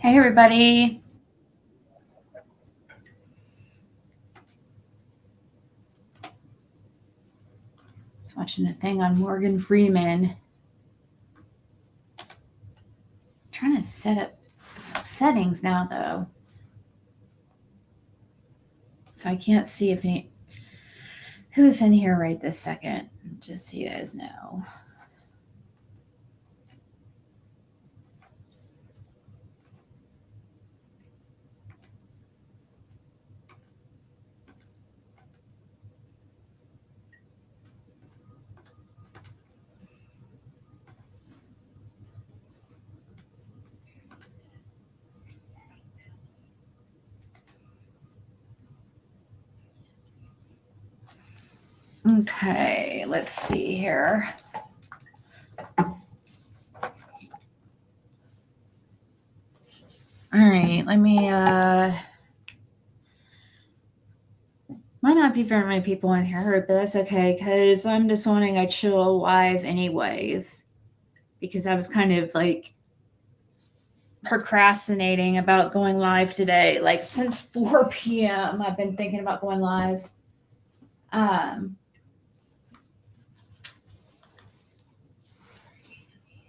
Hey, everybody. I was watching a thing on Morgan Freeman. Trying to set up some settings now, though. So I can't see if who's in here right this second, just so you guys know. Okay, let's see here. All right, let me, might not be very many people in here, but that's okay, because I'm just wanting a chill live anyways, because I was kind of like procrastinating about going live today. Like since 4 p.m., I've been thinking about going live.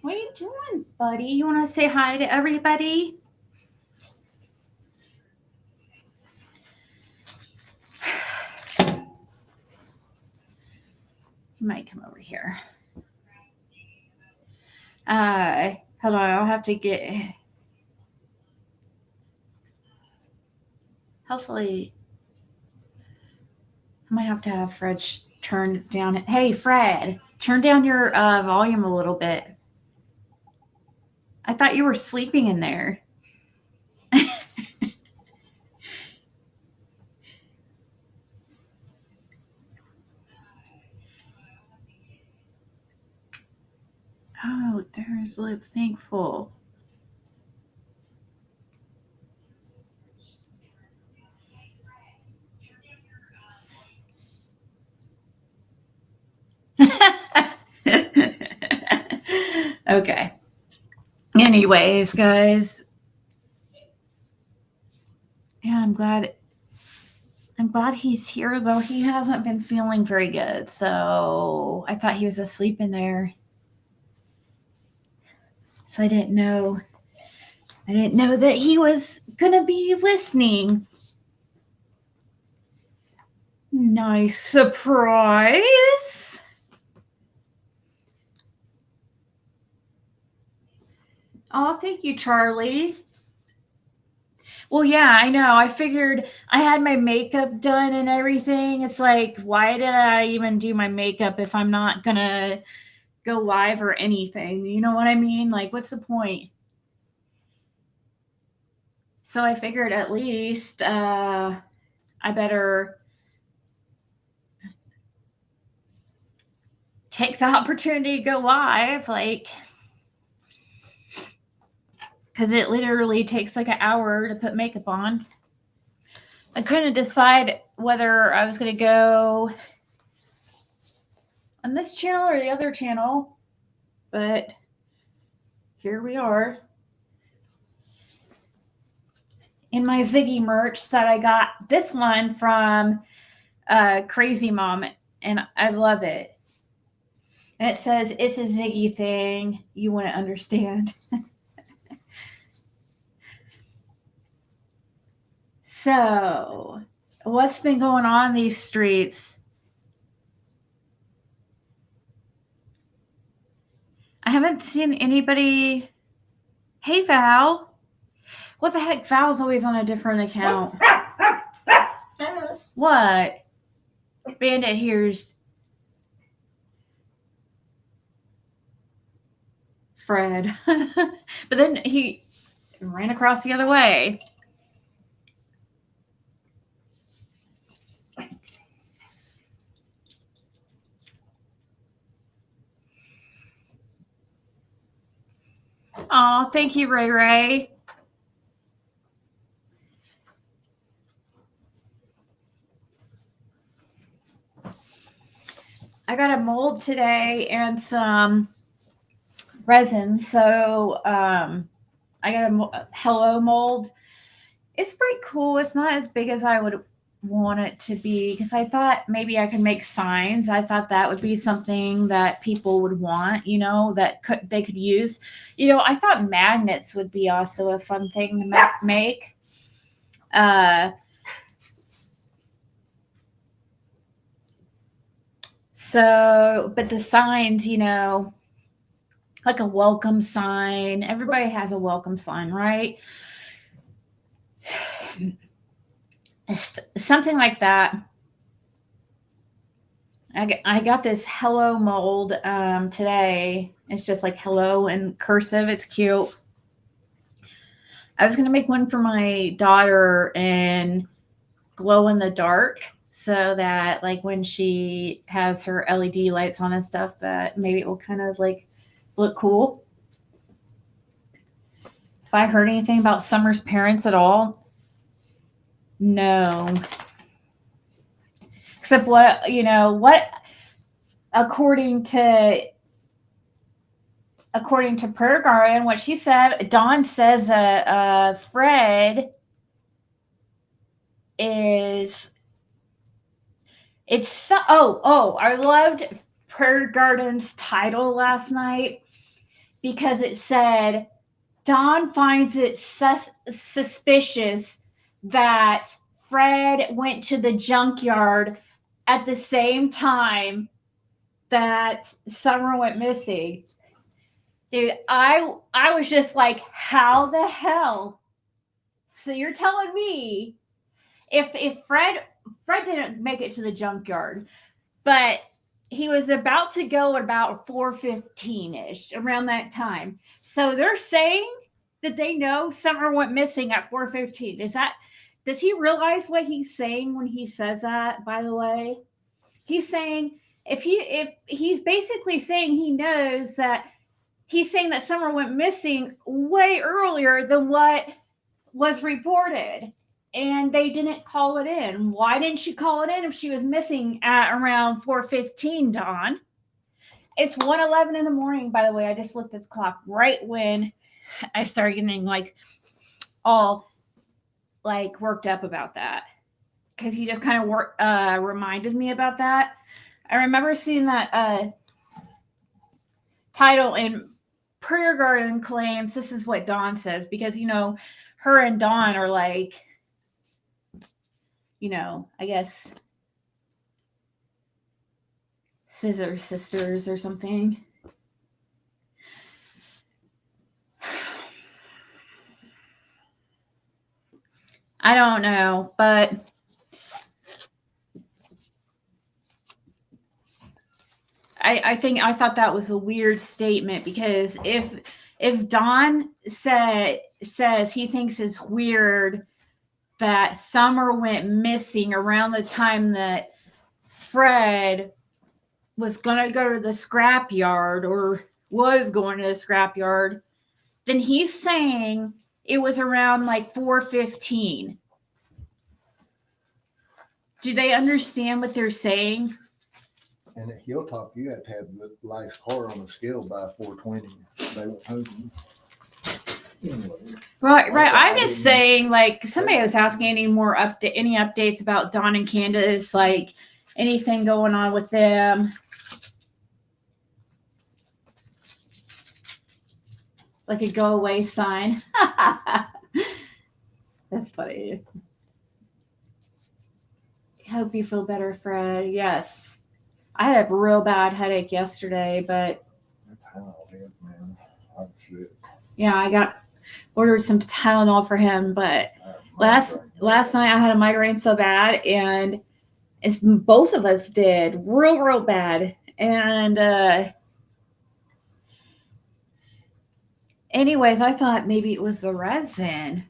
What are you doing, buddy? You want to say hi to everybody? You might come over here. Hold on, I'll have to get. Hopefully, I might have to have Fred turn down. Hey, Fred, turn down your volume a little bit. I thought you were sleeping in there. Oh, there's Lip Thankful. Okay. Anyways, guys. Yeah, I'm glad he's here, though he hasn't been feeling very good. So I thought he was asleep in there. So I didn't know that he was gonna be listening. Nice surprise. Oh, thank you, Charlie. Well, yeah, I know. I figured I had my makeup done and everything. It's like, why did I even do my makeup if I'm not gonna go live or anything? You know what I mean? Like, what's the point? So I figured at least I better take the opportunity to go live, like, because it literally takes like an hour to put makeup on. I couldn't decide whether I was going to go on this channel or the other channel, but here we are in my Ziggy merch that I got. This one from Crazy Mom, and I love it. And it says, it's a Ziggy thing. You wouldn't understand. So, what's been going on these streets? I haven't seen anybody. Hey, Val. What the heck? Val's always on a different account. What? Bandit here's Fred. But then he ran across the other way. Oh, thank you, Ray Ray. I got a mold today and some resin, so I got a hello mold. It's pretty cool. It's not as big as I would want it to be because I thought maybe I could make signs. I thought that would be something that people would want, that they could use. I thought magnets would be also a fun thing to make. But the signs, like a welcome sign. Everybody has a welcome sign, right? Something like that. I got this hello mold today. It's just like hello in cursive. It's cute. I was going to make one for my daughter and glow in the dark so that like when she has her LED lights on and stuff that maybe it will kind of like look cool. If I heard anything about Summer's parents at all, no. Except what according to Prayer Garden, what she said, Dawn says Fred is I loved Prayer Garden's title last night because it said Dawn finds it suspicious that Fred went to the junkyard at the same time that Summer went missing. Dude, I was just like, how the hell? So you're telling me if Fred didn't make it to the junkyard, but he was about to go at about 4:15ish around that time. So they're saying that they know Summer went missing at 4:15. Does he realize what he's saying when he says that, by the way? He's saying if he's basically saying he knows that he's saying that Summer went missing way earlier than what was reported. And they didn't call it in. Why didn't you call it in if she was missing at around 4:15, Dawn? It's 1:11 in the morning, by the way. I just looked at the clock right when I started getting like all like worked up about that. Because he just kind of reminded me about that. I remember seeing that title in Prayer Garden claims this is what Dawn says because her and Dawn are like, I guess scissor sisters or something. I don't know, but I thought that was a weird statement because if Don says he thinks it's weird that Summer went missing around the time that Fred was going to go to the scrapyard or was going to the scrapyard, then he's saying it was around like 4:15. Do they understand what they're saying? And at Hilltop, you have to have the last car on the scale by 4:20. They won't hold you. Right. I'm just saying, like, somebody was asking any updates about Dawn and Candace, like anything going on with them. Like a go away sign. That's funny. I hope you feel better, Fred. Yes. I had a real bad headache yesterday, but yeah, I ordered some Tylenol for him, but last night I had a migraine so bad, and both of us did real bad. And anyways, I thought maybe it was the resin.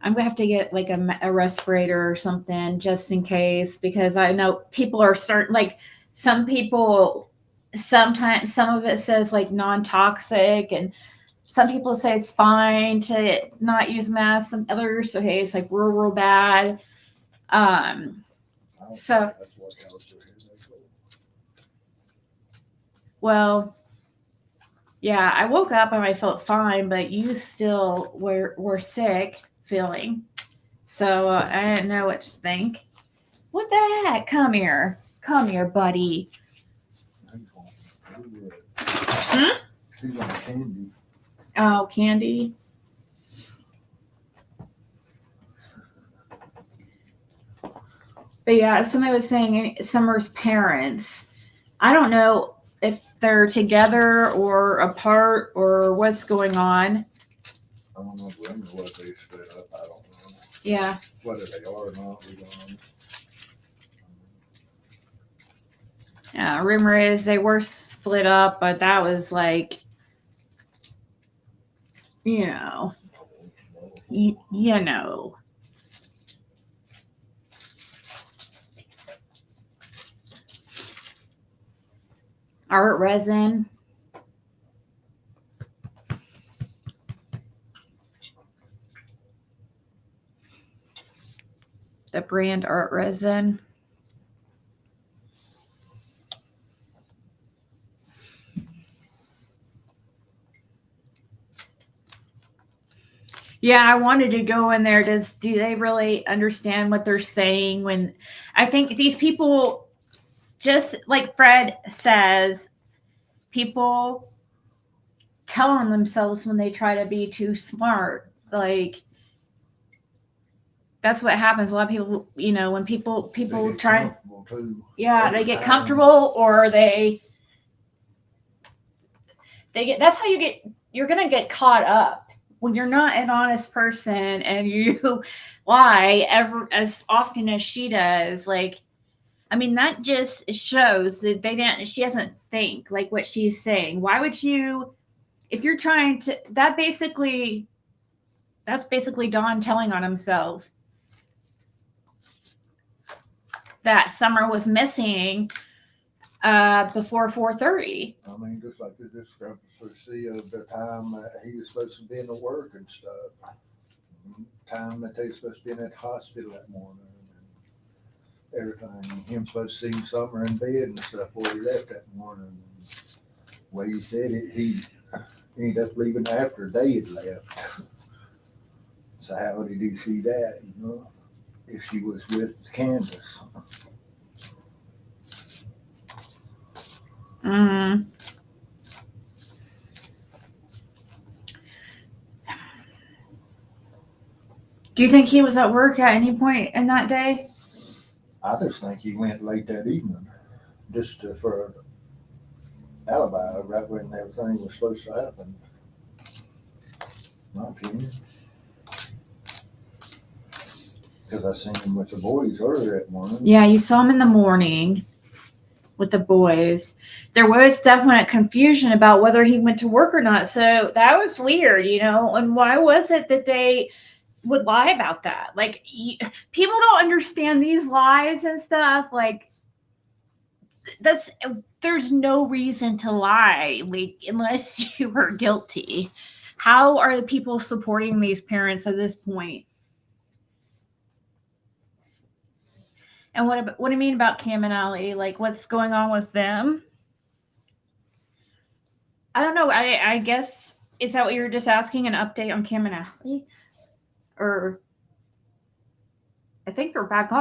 I'm gonna have to get like a respirator or something just in case, because I know people are starting, like, some people, sometimes some of it says like non-toxic, and some people say it's fine to not use masks, and others say it's like real bad. So well, Yeah, I woke up and I felt fine, but you still were sick feeling. So I didn't know what to think. What the heck? Come here, buddy. He's on, Hmm? he's on candy. Oh, candy. But yeah, somebody was saying Summer's parents. I don't know if they're together or apart or what's going on. I don't know what they split up. I don't know Yeah. whether they are or not. We don't know. Rumor is they were split up, but that was like, you know, you know. Art resin. The brand art resin. Yeah, I wanted to go in there. Do they really understand what they're saying? When I think these people, just like Fred says, people tell on themselves when they try to be too smart. Like that's what happens. A lot of people, when people They get try, comfortable too. yeah, they Over get time. comfortable, or they get. That's how you're gonna get caught up when you're not an honest person and you lie ever as often as she does. Like, I mean, that just shows that she doesn't think like what she's saying. Why would you, if you're trying to, that's basically Don telling on himself that Summer was missing before 4:30. I mean, just like the discrepancy of the time that he was supposed to be in the work and stuff. Time that they supposed to be in that hospital that morning and everything. Him supposed to see Summer in bed and stuff before he left that morning. The way he said it, he ended up leaving after they had left. So how did he see that, if she was with Candace? Mm. Do you think he was at work at any point in that day? I just think he went late that evening, just for an alibi, right when everything was supposed to happen. My opinion. Because I seen him with the boys earlier that morning. Yeah, you saw him in the morning with the boys. There was definite confusion about whether he went to work or not. So that was weird, And why was it that they would lie about that? Like, people don't understand these lies and stuff. Like, that's there's no reason to lie, like, unless you are guilty. How are the people supporting these parents at this point? And what do you mean about Cam and Allie? Like, what's going on with them? I don't know. I guess, is that what you were just asking? An update on Cam and Allie, or I think they're back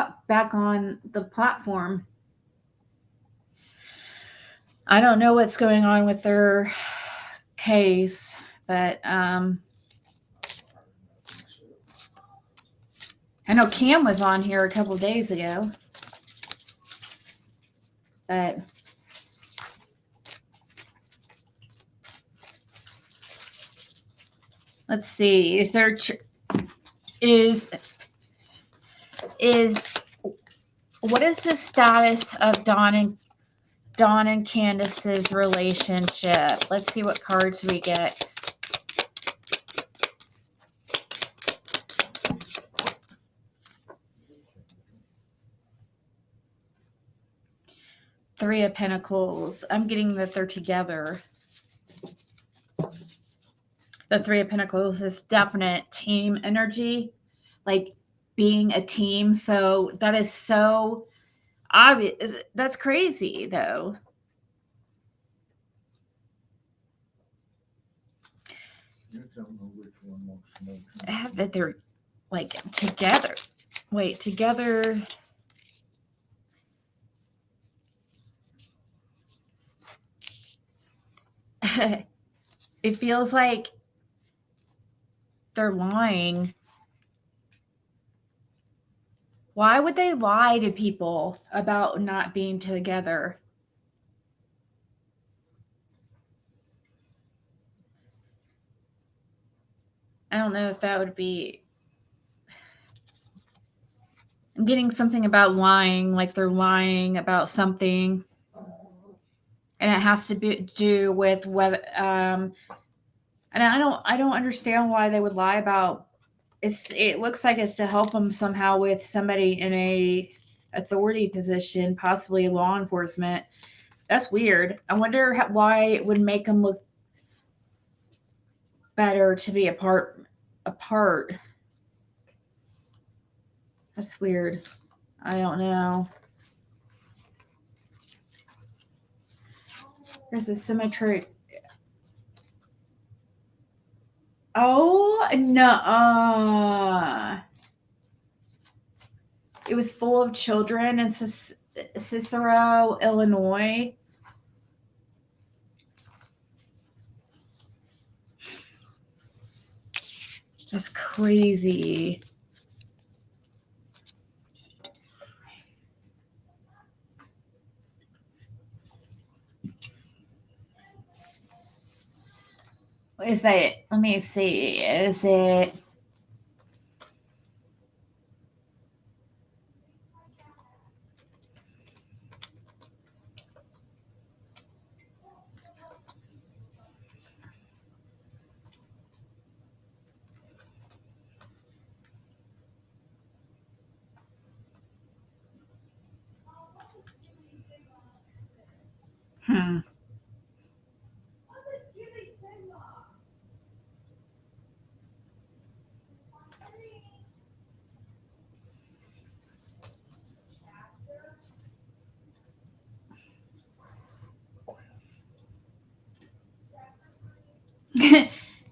on the platform. I don't know what's going on with their case, but I know Cam was on here a couple days ago, but let's see. Is is what is the status of Dawn and Candace's relationship? Let's see what cards we get. Three of Pentacles. I'm getting that they're together. The Three of Pentacles is definite team energy, like being a team. So that is so obvious. That's crazy, though. don't know which one wants to know. That they're like together. Wait, together. It feels like they're lying. Why would they lie to people about not being together? I don't know if that would be. I'm getting something about lying, like they're lying about something, and it has to do with whether. And I don't understand why they would lie about. It looks like it's to help them somehow with somebody in a authority position, possibly law enforcement. That's weird. I wonder why it would make them look better to be apart. That's weird. I don't know. There's a symmetric. Oh no! It was full of children in Cicero, Illinois. That's crazy. Is that? Let me see. Is it? Hmm.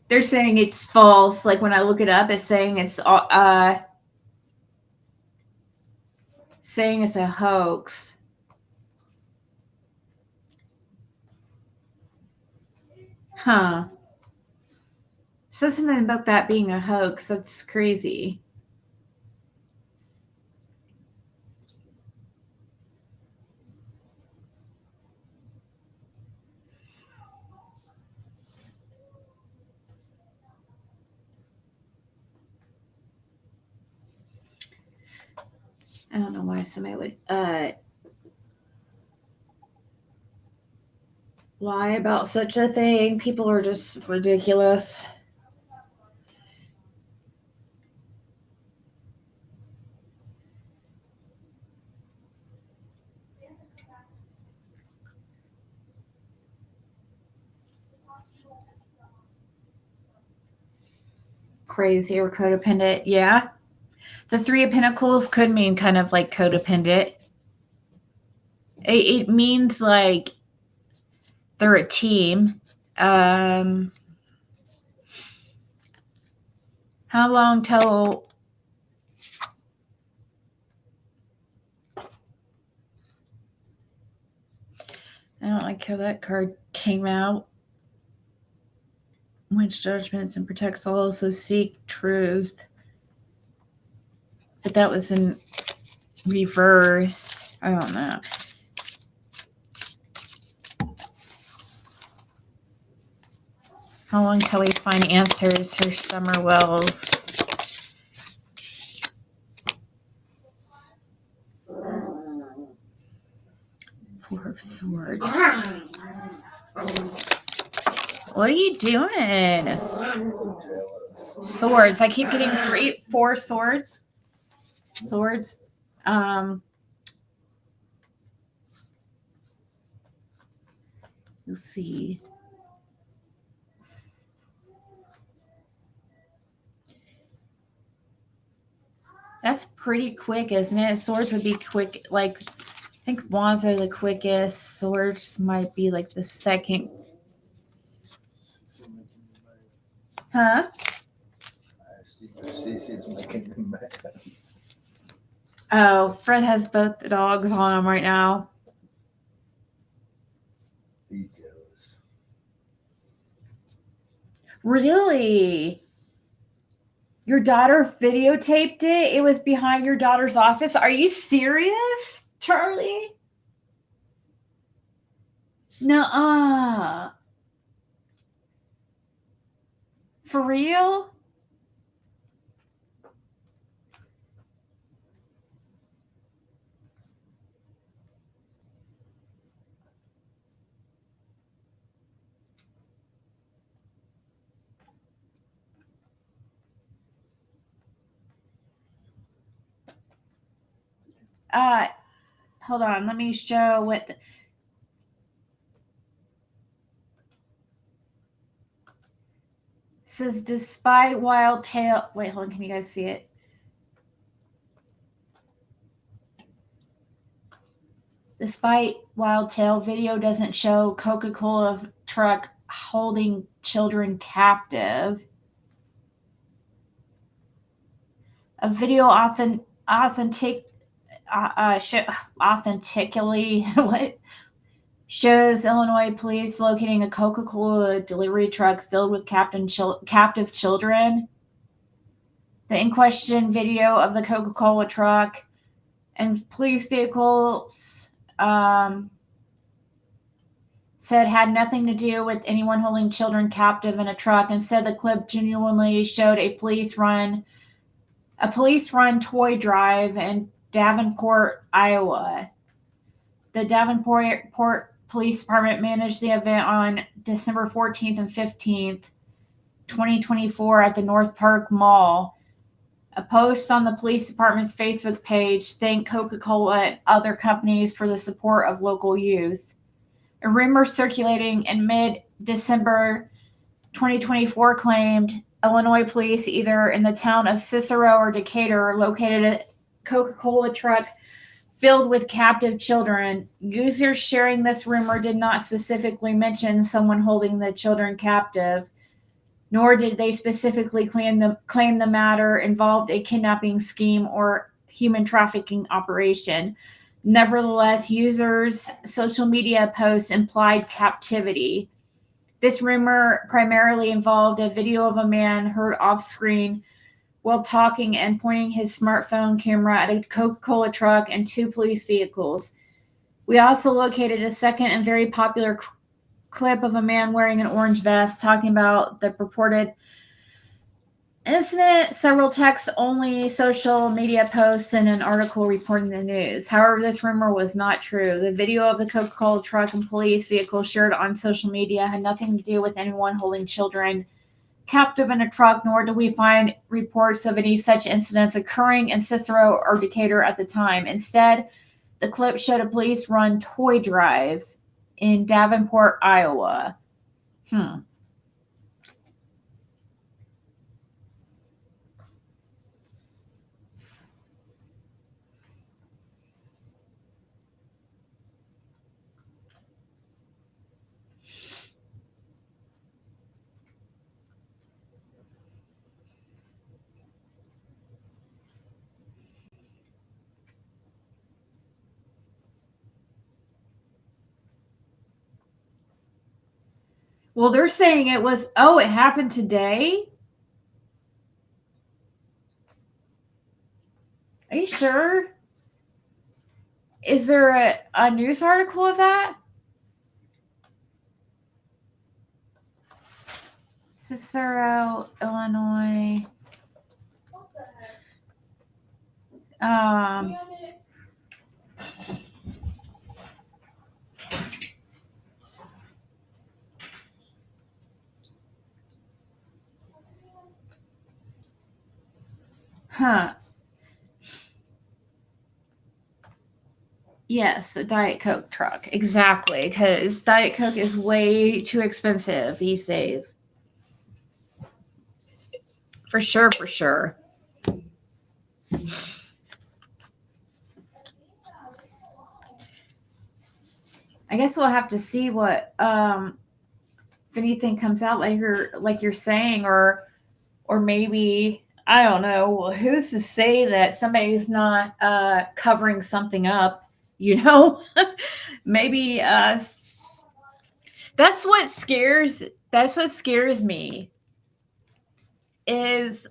They're saying it's false. Like when I look it up, it's saying it's a hoax. Huh. Says something about that being a hoax. That's crazy. I don't know why somebody would lie about such a thing. People are just ridiculous. Crazy or codependent. Yeah. The Three of Pentacles could mean kind of like codependent. It means like they're a team. How long till I don't like how that card came out. Wins judgments and protects all, so seek truth. But that was in reverse. I don't know. How long till we find answers for Summer Wells? Four of Swords. What are you doing? Swords. I keep getting four swords. Swords. You'll see. That's pretty quick, isn't it? Swords would be quick. Like, I think wands are the quickest. Swords might be like the second. Huh? I asked him if Sissy's making him mad. Oh, Fred has both the dogs on him right now. He's jealous. Really? Your daughter videotaped it? It was behind your daughter's office? Are you serious, Charlie? Nuh-uh. For real? Uh, Hold on. Let me show what... says, despite wild tale... Wait, hold on. Can you guys see it? Despite wild tale, video doesn't show Coca-Cola truck holding children captive. A video authentically what shows Illinois police locating a Coca-Cola delivery truck filled with captive children. The in question video of the Coca-Cola truck and police vehicles said had nothing to do with anyone holding children captive in a truck. Instead, the clip genuinely showed a police run toy drive in Davenport, Iowa. The Davenport Police Department managed the event on December 14th and 15th, 2024 at the North Park Mall. A post on the police department's Facebook page thanked Coca-Cola and other companies for the support of local youth. A rumor circulating in mid-December 2024 claimed Illinois police, either in the town of Cicero or Decatur, located a Coca-Cola truck filled with captive children. Users sharing this rumor did not specifically mention someone holding the children captive, nor did they specifically claim the matter involved a kidnapping scheme or human trafficking operation. Nevertheless, users' social media posts implied captivity. This rumor primarily involved a video of a man heard off screen while talking and pointing his smartphone camera at a Coca-Cola truck and two police vehicles. We also located a second and very popular clip of a man wearing an orange vest talking about the purported incident, several text-only social media posts, and an article reporting the news. However, this rumor was not true. The video of the Coca-Cola truck and police vehicle shared on social media had nothing to do with anyone holding children captive in a truck, nor do we find reports of any such incidents occurring in Cicero or Decatur at the time. Instead, the clip showed a police-run toy drive in Davenport, Iowa. Well, they're saying it happened today? Are you sure? Is there a news article of that? Cicero, Illinois. Um, huh. Yes, a Diet Coke truck. Exactly, because Diet Coke is way too expensive these days. For sure, for sure. I guess we'll have to see what if anything comes out like you're saying, or maybe I don't know. Well, who's to say that somebody's not covering something up? You know, maybe that's what scares. That's what scares me is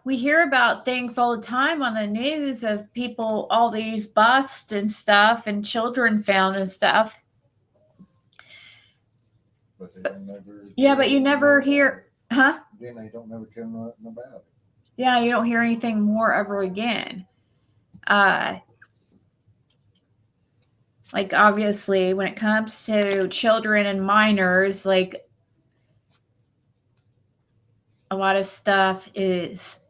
we hear about things all the time on the news of people, all these busts and stuff, and children found and stuff. But they don't never Yeah, tell but you no more never about hear, it. huh? Then they don't never tell nothing about it. Yeah, you don't hear anything more ever again. Uh, like obviously, when it comes to children and minors, like a lot of stuff is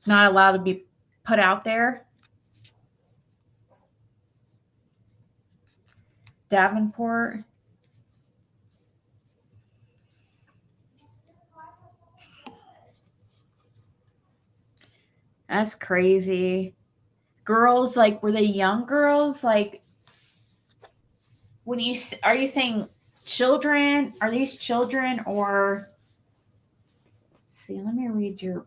not allowed to be put out there. Davenport, that's crazy. Girls, like, were they young girls? Like, when you are you saying children? Are these children or? See, let me read your.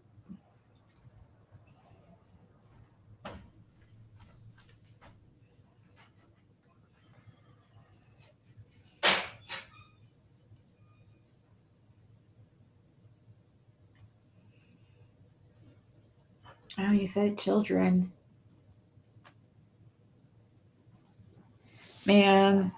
Oh, you said children. Man,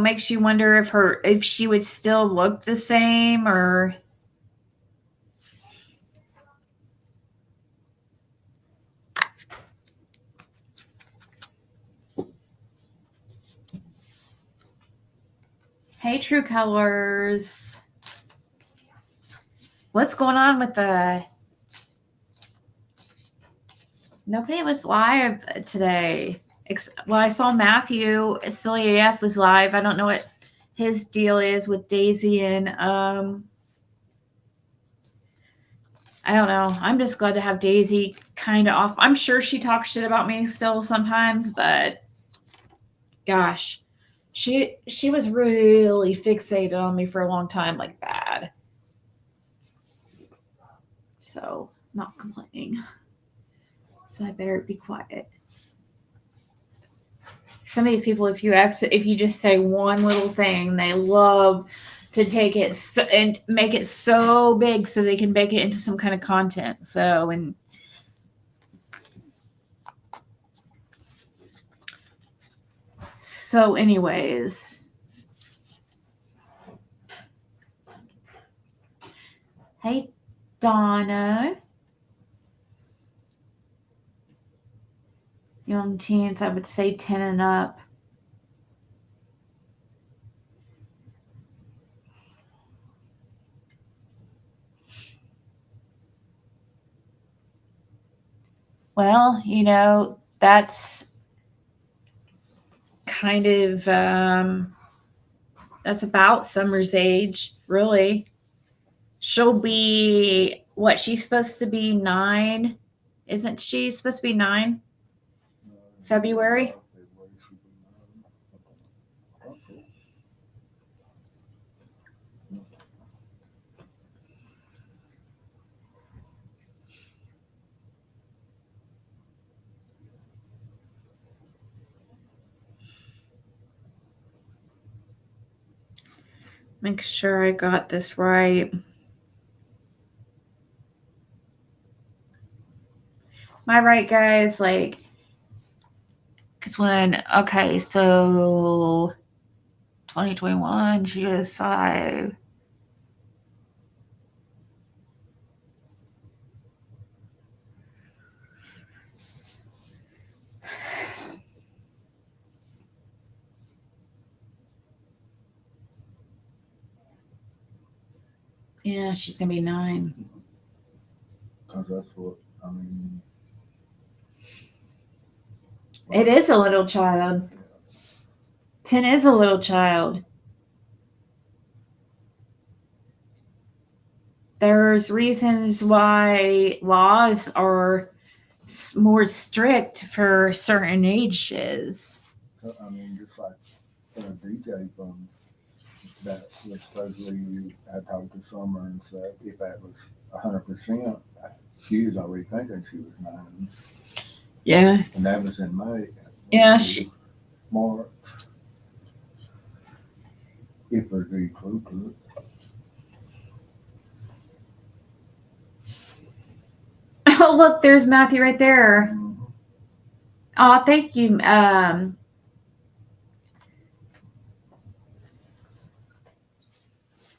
makes you wonder if she would still look the same or. Hey, True Colors. What's going on with the. Nobody was live today. Well, I saw Matthew Silly AF was live. I don't know what his deal is with Daisy and I don't know. I'm just glad to have Daisy kind of off. I'm sure she talks shit about me still sometimes, but gosh, she was really fixated on me for a long time, like bad. So not complaining. So I better be quiet. Some of these people, if you just say one little thing, they love to take it and make it so big so they can make it into some kind of content. So anyways, hey Donna, young teens, I would say 10 and up. Well, that's kind of that's about Summer's age, really. She'll be what? She's supposed to be 9, isn't she? Supposed to be 9 February. Make sure I got this right. Am I right, guys? Like, it's when, okay, so 2021, she was 5. Yeah, she's going to be 9. Cause that's what, I mean. It is a little child. 10 is a little child. there's reasons why laws are more strict for certain ages. I mean, just like a DJ from that was supposedly, I talked to Summer and said if that was 100%, she was already thinking she was 9. Yeah. And that was in May. Yeah, March, if there's any clue to oh look, there's Matthew right it. there. Oh, thank you.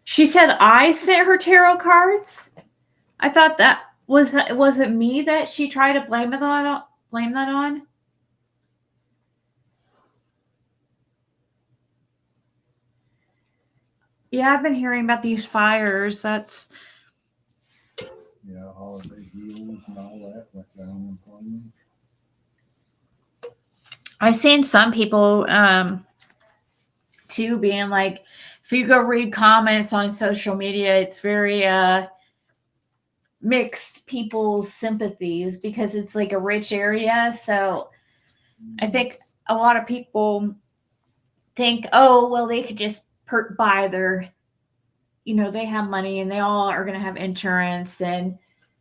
She said I sent her tarot cards. I thought that was it me that she tried to blame that on. Yeah, I've been hearing about these fires. That's Yeah, holiday heels and all that went down in flames. I've seen some people too being like, if you go read comments on social media, it's very mixed people's sympathies because it's like a rich area. So I think a lot of people think, oh, well, they could just buy their, they have money and they all are going to have insurance. And,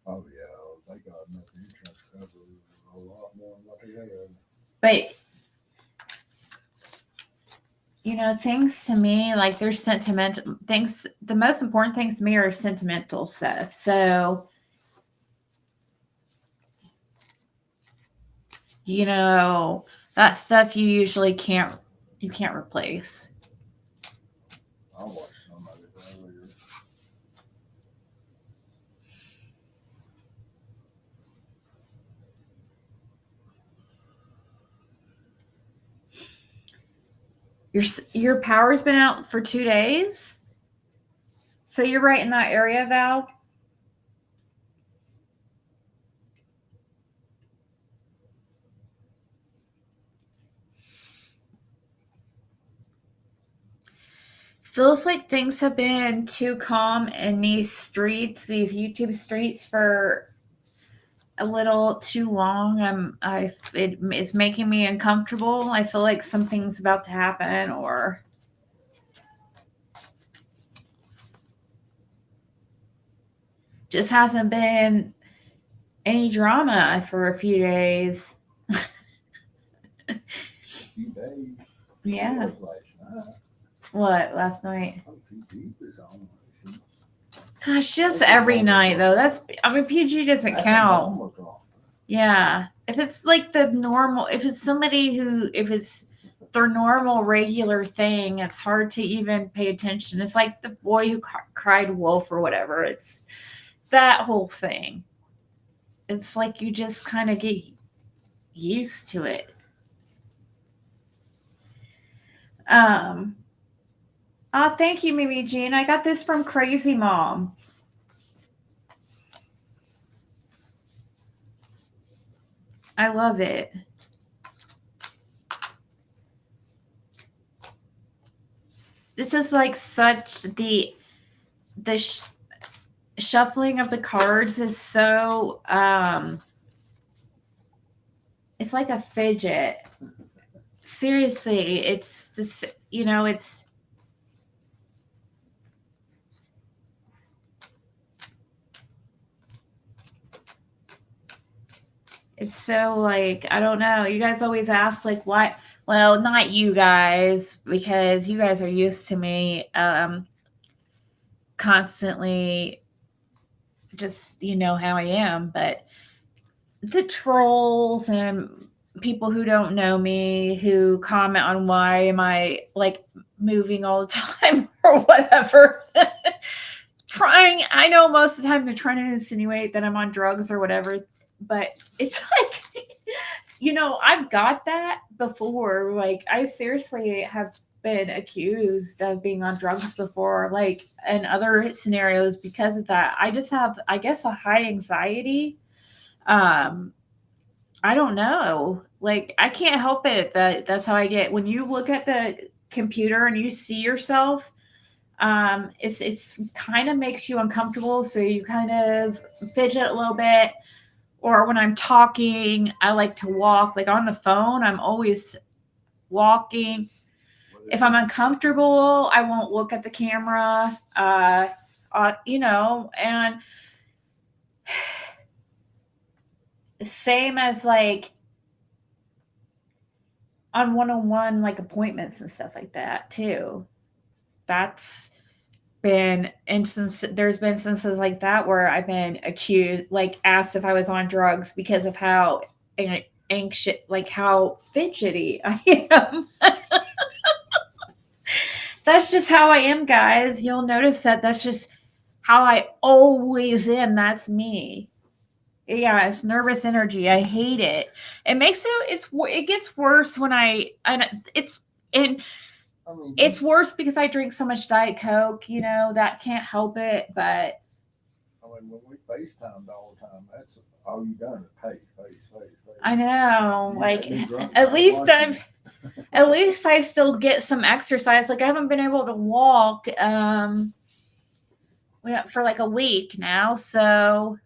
Oh, yeah, they got enough insurance cover a lot more than what they had. but, things to me, like there's sentimental things. The most important things to me are sentimental stuff. So, that stuff you can't replace. I watched some of it earlier. Your power's been out for 2 days. So you're right in that area, Val. Feels like things have been too calm in these YouTube streets for a little too long. It's making me uncomfortable. I feel like something's about to happen, or just hasn't been any drama for a few days. A few days. Yeah. It was last night. What last night? Oh, PG was on. Gosh, just every night though. PG doesn't That's count. normal drama. Yeah. If it's like if it's somebody if it's their normal, regular thing, it's hard to even pay attention. It's like the boy who cried wolf or whatever. It's that whole thing. It's like you just kind of get used to it. Um, oh, thank you, Mimi Jean. I got this from Crazy Mom. I love it. This is like such the shuffling of the cards is so it's like a fidget. Seriously, it's just it's so like I don't know. You guys always ask like why. Well, not you guys because you guys are used to me constantly just how I am, but the trolls and people who don't know me who comment on why am I like moving all the time or whatever. I know most of the time they're trying to insinuate that I'm on drugs or whatever, but it's like I've got that before. Like I seriously have been accused of being on drugs before, like in other scenarios because of that. I just have, I guess, a high anxiety. Um, I don't know. Like I can't help it that's how I get. When you look at the computer and you see yourself, It's kind of makes you uncomfortable, so you kind of fidget a little bit. Or when I'm talking, I like to walk. Like on the phone, I'm always walking. If I'm uncomfortable, I won't look at the camera. And same as like on one-on-one like appointments and stuff like that too. That's been instance there's been instances like that where I've been accused, like asked if I was on drugs because of how anxious, like how fidgety I am. That's just how I am, guys. You'll notice that that's just how I always am. That's me. Yeah, it's nervous energy. I hate it. It makes it gets worse when and it's and I mean, it's worse because I drink so much Diet Coke, that can't help it. But I mean, when we FaceTimed all the time, that's all you done is face. I know, You like got me drunk at by least watching. at least I still get some exercise. Like I haven't been able to walk for like a week now, so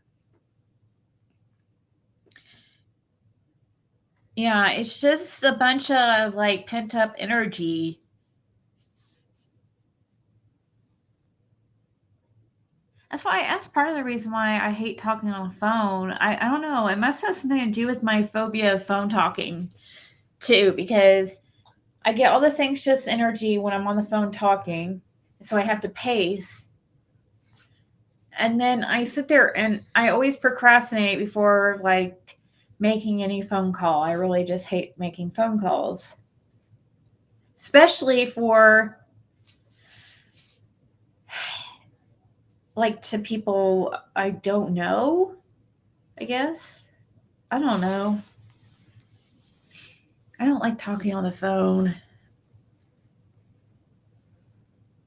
yeah, it's just a bunch of like pent up energy. That's part of the reason why I hate talking on the phone. I don't know. It must have something to do with my phobia of phone talking too, because I get all this anxious energy when I'm on the phone talking. So I have to pace. And then I sit there and I always procrastinate before like making any phone call. I really just hate making phone calls. Especially for like to people I don't know, I guess. I don't know. I don't like talking on the phone. I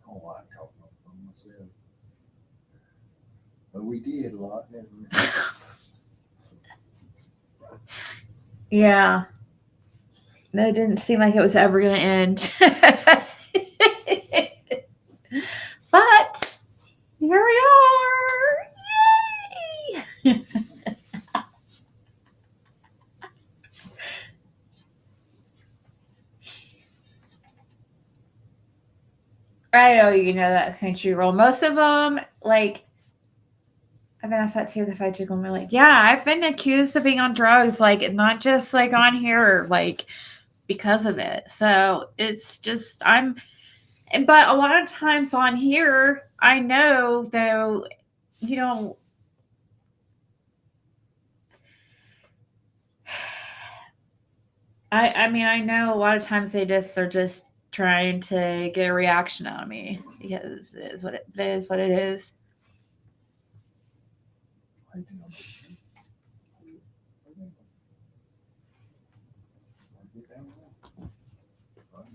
don't like talking on the phone myself, but we did a lot, didn't we? Yeah. That didn't seem like it was ever going to end. But here we are. Yay! I know you know that country roll. Most of them, like, I've been asked that too because I took them. Like, yeah, I've been accused of being on drugs, like, not just like on here, like, because of it. So it's just, but a lot of times on here, I know though, you know, I mean, I know a lot of times they just are just trying to get a reaction out of me because it is what it is.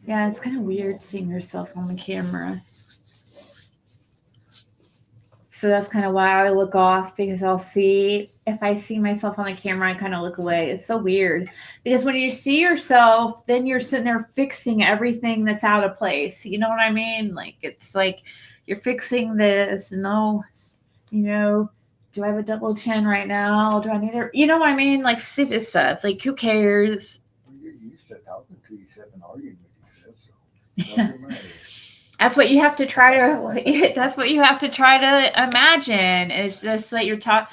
Yeah, it's kind of weird seeing yourself on the camera. So that's kind of why I look off because I'll see if I see myself on the camera, I kind of look away. It's so weird because when you see yourself, then you're sitting there fixing everything that's out of place. You know what I mean? Like it's like you're fixing this. No, you know, do I have a double chin right now? Do I need it? You know what I mean? Like stupid stuff. Like who cares? Well, you're used to talking to yourself and arguing with yourself, so what's the matter? That's what you have to try to. That's what you have to try to imagine. Is just that you're talking,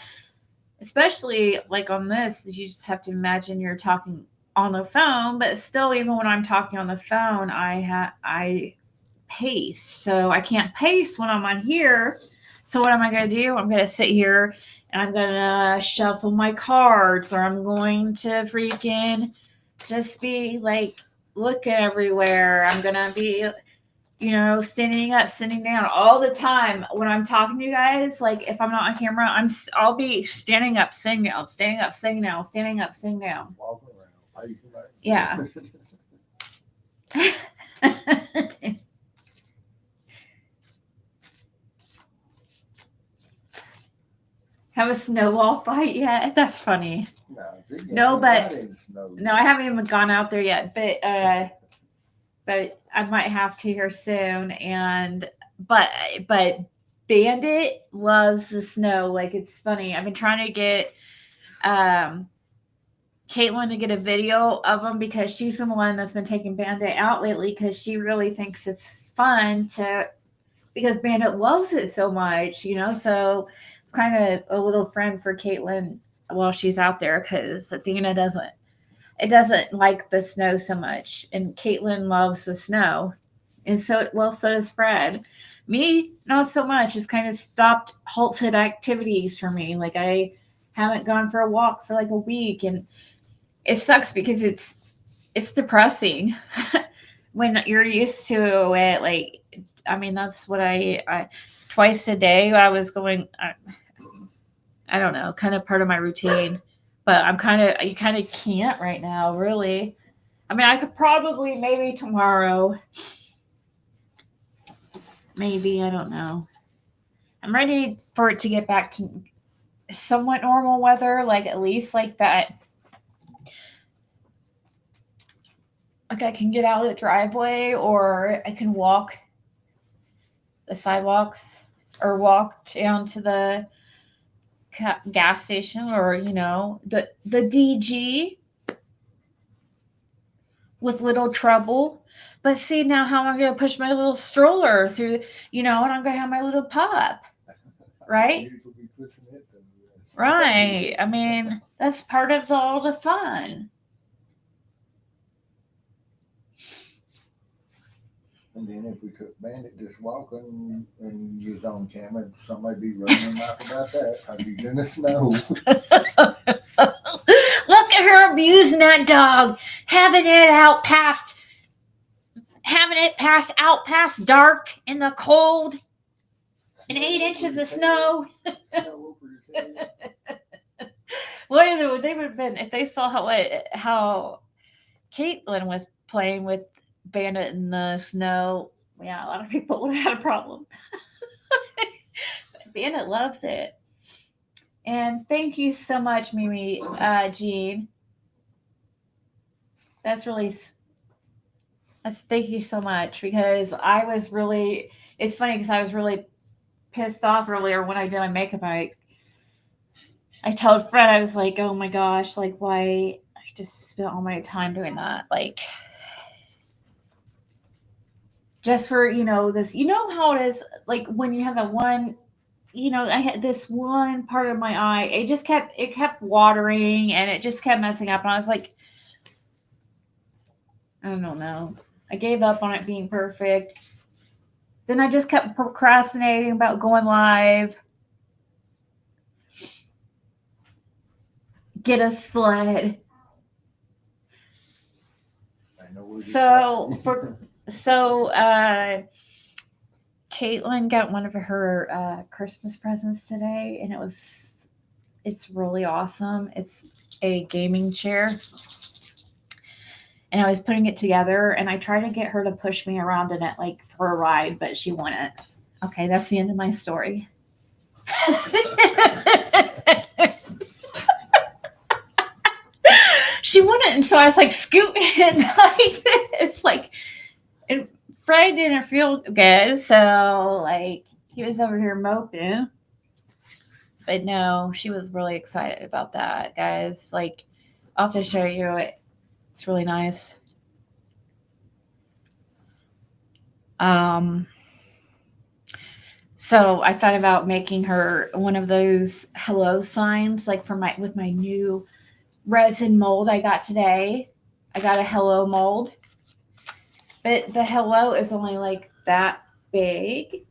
especially like on this. You just have to imagine you're talking on the phone. But still, even when I'm talking on the phone, I pace. So I can't pace when I'm on here. So what am I going to do? I'm going to sit here and I'm going to shuffle my cards, or I'm going to freaking just be like looking everywhere. I'm going to be standing up, sitting down all the time when I'm talking to you guys. Like if I'm not on camera, I'll be standing up, sitting down, standing up, sitting down, standing up, sitting down. Walking around, pacing back. Yeah. Have a snowball fight yet? That's funny. No, but no, I haven't even gone out there yet. But I might have to here soon, and but but Bandit loves the snow. Like it's funny. I've been trying to get um Caitlin to get a video of them because she's the one that's been taking Bandit out lately because she really thinks it's fun to because Bandit loves it so much, you know. So it's kind of a little friend for Caitlin while she's out there because Athena doesn't like the snow so much, and Caitlin loves the snow, and so does Fred. Me, not so much. It's kind of stopped halted activities for me. Like I haven't gone for a walk for like a week, and it sucks because it's depressing when you're used to it. Like I mean, that's what I twice a day I was going. I don't know, kind of part of my routine. But I'm kind of you kind of can't right now, really. I mean, I could probably maybe tomorrow, maybe I don't know. I'm ready for it to get back to somewhat normal weather, like at least like that. Like I can get out of the driveway, or I can walk the sidewalks, or walk down to the gas station, or the DG with little trouble. But see now how I'm gonna push my little stroller through, and I'm gonna have my little pup, right? You could be pushing it, then, yes. Right. I mean, that's part of all the fun. And then if we took Bandit just walking and he was on camera, somebody be running their mouth about that. I'd be in the snow. Look at her abusing that dog, having it pass out past dark in the cold and 8 inches of snow. Snow over his head. What they would have been if they saw how Caitlin was playing with Bandit in the snow. Yeah, a lot of people would have had a problem. Bandit loves it. And thank you so much, Mimi, Jean. That's really that's thank you so much because I was really. It's funny because I was really pissed off earlier when I did my makeup. I told Fred I was like, oh my gosh, like why I just spent all my time doing that, like just for this. You know how it is, like when you have that one. I had this one part of my eye. It kept watering and it just kept messing up. And I was like, I don't know. I gave up on it being perfect. Then I just kept procrastinating about going live. Get a sled. I know where So this for so Caitlin got one of her Christmas presents today, and it's really awesome. It's a gaming chair, and I was putting it together, and I tried to get her to push me around in it, like for a ride, but she wouldn't. Okay, that's the end of my story. She wouldn't, and so I was like scooting it like this, like, and Fred didn't feel good, so like he was over here moping. But no, she was really excited about that, guys. Like, I'll have to show you it. It's really nice. Um, so I thought about making her one of those hello signs, like for my with my new resin mold I got today. I got a hello mold, but the hello is only like that big,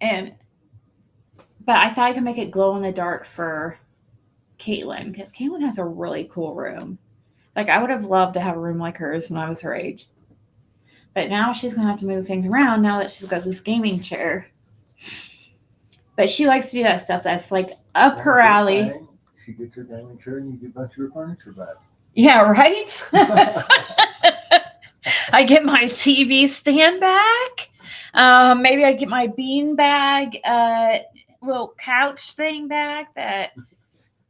and but I thought I could make it glow in the dark for Caitlin because Caitlin has a really cool room. Like I would have loved to have a room like hers when I was her age. But now she's gonna have to move things around now that she's got this gaming chair. But she likes to do that stuff that's like up her alley. She gets her gaming chair and you get a bunch of your furniture back. Yeah, right? I get my TV stand back. Maybe I get my bean bag, little couch thing back that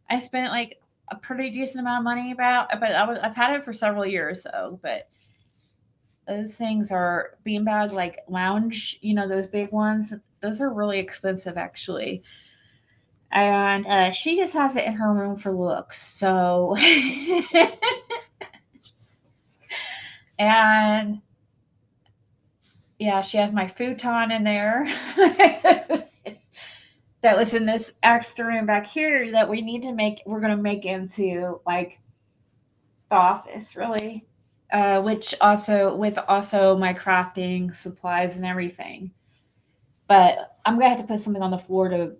I spent like a pretty decent amount of money about. But I've had it for several years, so. But Those things are beanbag like lounge, those big ones. Those are really expensive actually. And she just has it in her room for looks. So, and yeah, she has my futon in there. That was in this extra room back here that we're going to make into like the office, really. Which also, with also my crafting supplies and everything. But I'm going to have to put something on the floor to,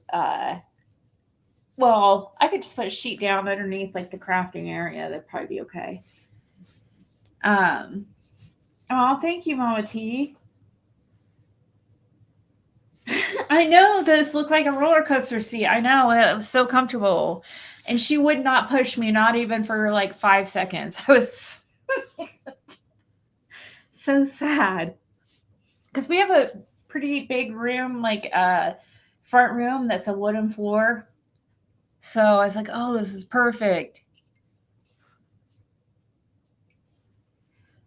well, I could just put a sheet down underneath like the crafting area. That'd probably be okay. Um, oh, thank you, Mama T. I know this looked like a roller coaster seat. I know it was so comfortable, and she would not push me, not even for like 5 seconds. I was so sad because we have a pretty big room, like front room that's a wooden floor. So I was like, oh, this is perfect.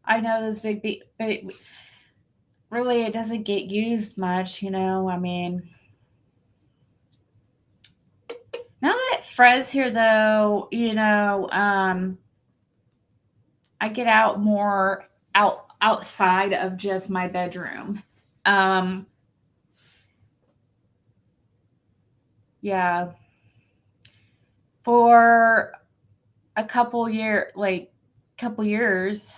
I know those big, really, it doesn't get used much. I mean, now that Fred's here, though, I get out more outside of just my bedroom. Um, yeah, for a couple years,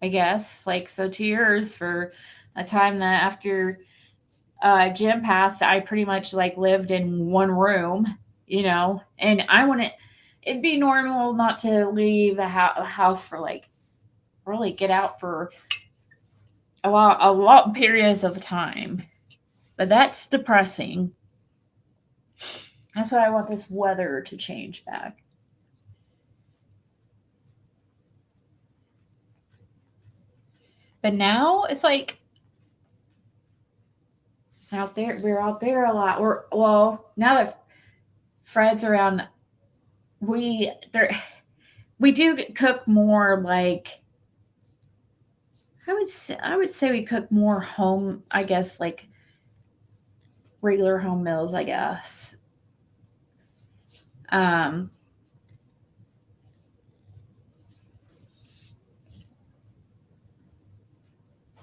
I guess, like so 2 years for a time that after Jim passed, I pretty much like lived in one room, and I wouldn't. It'd be normal not to leave the house for like really get out for a lot periods of time. But that's depressing. That's why I want this weather to change back. But now it's like out there. We're out there a lot. Well, now that Fred's around, we there we do cook more like I would say we cook more home. I guess like regular home meals. I guess. Um,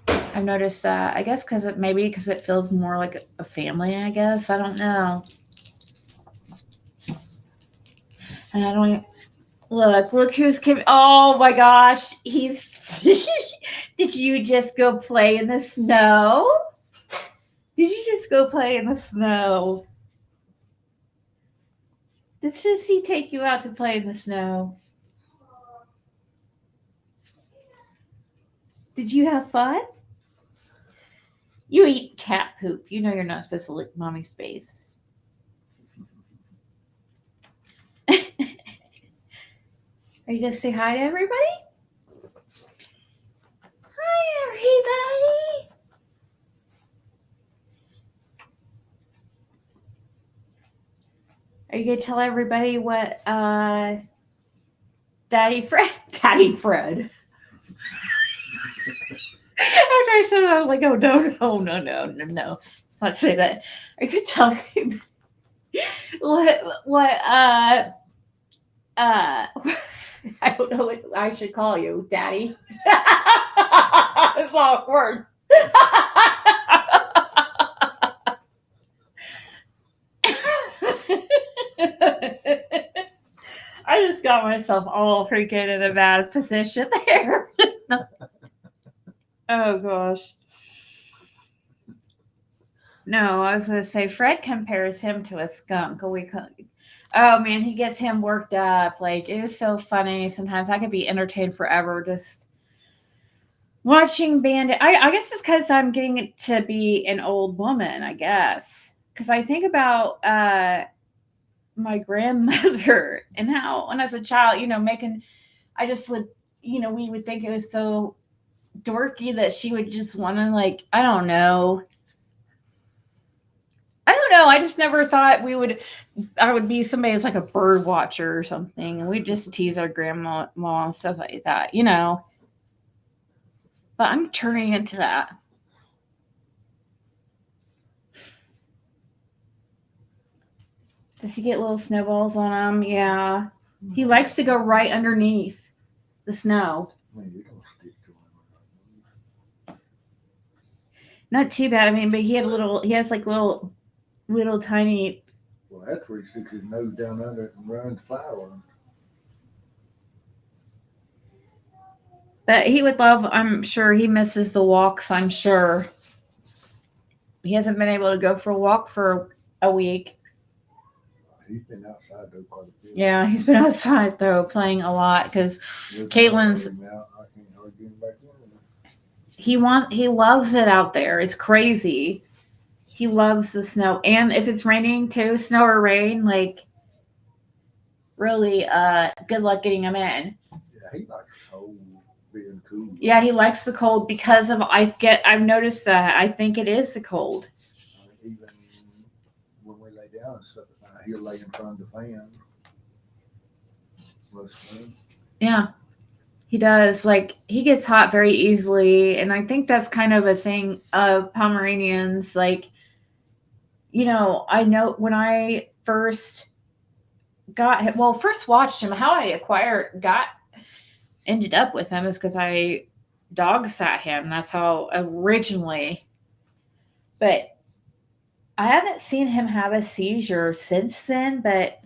I've noticed that. I guess because it feels more like a family. I guess I don't know. And I don't even, look who's came. Oh my gosh, he's. Did you just go play in the snow? Did you just go play in the snow? Did Sissy take you out to play in the snow? Did you have fun? You eat cat poop. You know you're not supposed to lick mommy's face. Are you gonna say hi to everybody? Hi, everybody. Are you gonna tell everybody what Daddy Fred? Daddy Fred. After I said that, I was like, oh no, no, no, no, no, no. Let's not say that. Are you gonna tell me what uh I don't know what I should call you, Daddy. It's awkward. I just got myself all freaking in a bad position there. Oh gosh. No, I was gonna say Fred compares him to a skunk. Oh man, he gets him worked up. Like it is so funny. Sometimes I could be entertained forever just watching Bandit. I guess it's because I'm getting to be an old woman. I guess because I think about my grandmother and how when I was a child, making. I just would, we would think it was so dorky that she would just want to like I don't know. I don't know. I just never thought I would be somebody who's like a bird watcher or something, and we'd just tease our grandma and stuff like that. But I'm turning into that. Does he get little snowballs on him? Yeah. He likes to go right underneath the snow. I mean, you don't stick to him. Not too bad. I mean, but he has like little tiny. Well, that's where he sticks his nose down under it and runs flower. But he would love, I'm sure he misses the walks, I'm sure. He hasn't been able to go for a walk for a week. He's been outside though quite a bit. Yeah, he's been outside though playing a lot because Caitlin's Out, I can't hardly get him back in. he loves it out there. It's crazy. He loves the snow, and if it's raining too, snow or rain, like really, good luck getting him in. Yeah, he likes cold, being cool. Yeah, he likes the cold because of I've noticed that. I think it is the cold. Even when we lay down and stuff at night, he'll lay in front of the fan. Most of the time. Yeah, he does. Like he gets hot very easily, and I think that's kind of a thing of Pomeranians. Like, I know when I first watched him, how I ended up with him is because I dog sat him. That's how originally. But I haven't seen him have a seizure since then. But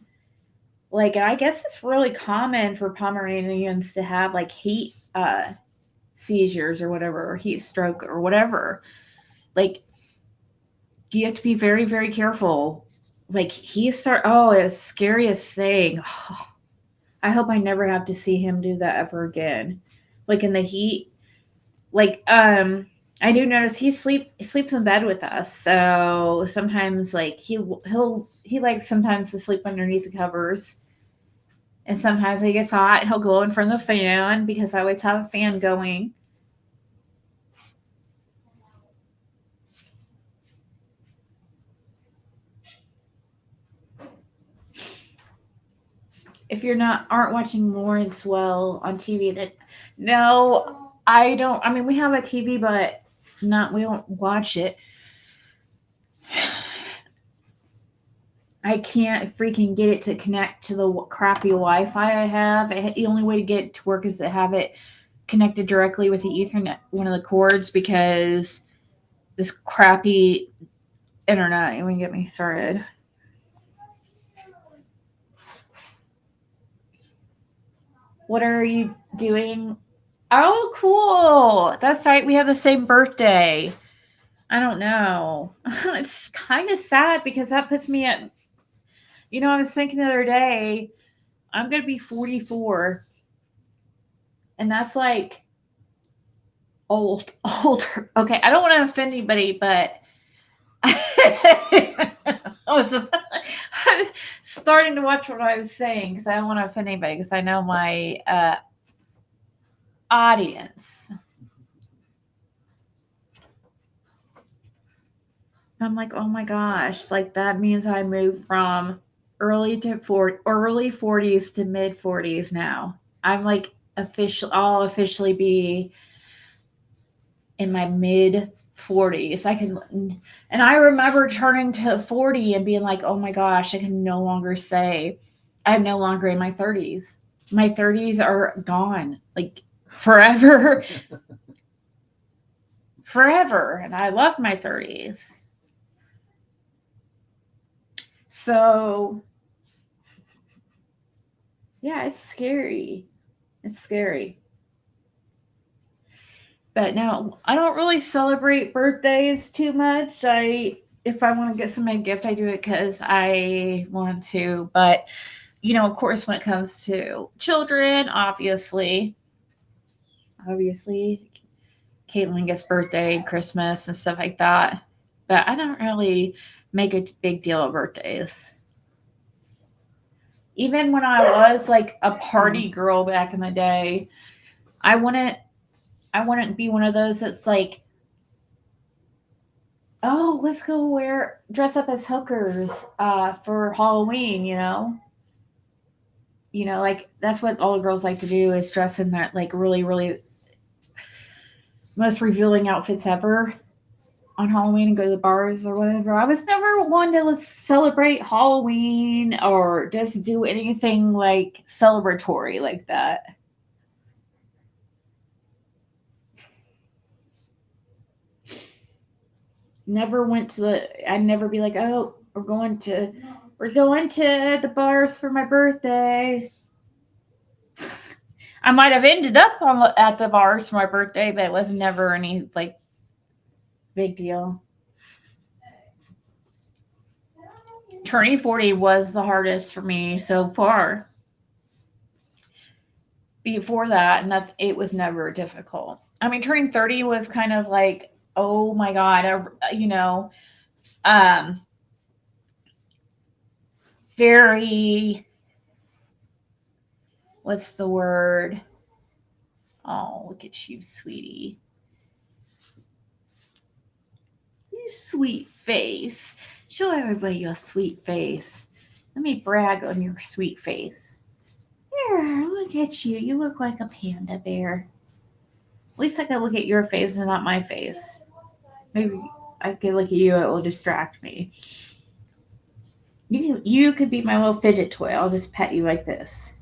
like, I guess it's really common for Pomeranians to have like heat seizures or whatever, or heat stroke or whatever. Like, you have to be very, very careful. Like, it's scariest thing. I hope I never have to see him do that ever again. Like in the heat. Like, I do notice he sleeps in bed with us. So sometimes like he likes sometimes to sleep underneath the covers. And sometimes when he gets hot, he'll go in front of the fan because I always have a fan going. If you're not aren't watching Lawrence Well on TV, that no, I don't. I mean, we have a TV, but not we don't watch it. I can't freaking get it to connect to the crappy Wi-Fi I have. The only way to get it to work is to have it connected directly with the Ethernet, one of the cords, because this crappy internet. You won't get me started. What are you doing? Oh, cool. That's right. We have the same birthday. I don't know. It's kind of sad because that puts me at, I was thinking the other day, I'm going to be 44. And that's like older. Okay. I don't want to offend anybody, but I was starting to watch what I was saying because I don't want to offend anybody because I know my audience. I'm like, oh my gosh, like that means I moved from early 40s to mid 40s now. I'm like I'll officially be in my mid 40s. And I remember turning to 40 and being like, oh my gosh, I can no longer say I'm no longer in my 30s. My 30s are gone, like forever, forever. And I love my 30s. So, yeah, it's scary. It's scary. But now I don't really celebrate birthdays too much. If I want to get somebody a gift, I do it because I want to. But of course, when it comes to children, obviously, Caitlin gets birthday, Christmas, and stuff like that. But I don't really make a big deal of birthdays. Even when I was like a party girl back in the day, I wouldn't I wouldn't be one of those that's like, oh, let's go dress up as hookers for Halloween, like that's what all the girls like to do is dress in that like really, really most revealing outfits ever on Halloween and go to the bars or whatever. I was never one to celebrate Halloween or just do anything like celebratory like that. Never went to the. I'd never be like, oh, we're going to the bars for my birthday. I might have ended up at the bars for my birthday, but it was never any like big deal. Turning 40 was the hardest for me so far. Before that, and that it was never difficult. I mean, turning 30 was kind of like, oh my god, um, very, what's the word? Oh, look at you, sweetie. Your sweet face. Show everybody your sweet face. Let me brag on your sweet face. Here, look at you. You look like a panda bear. At least I could look at your face and not my face. Maybe I could look at you, it will distract me. You could be my little fidget toy. I'll just pet you like this.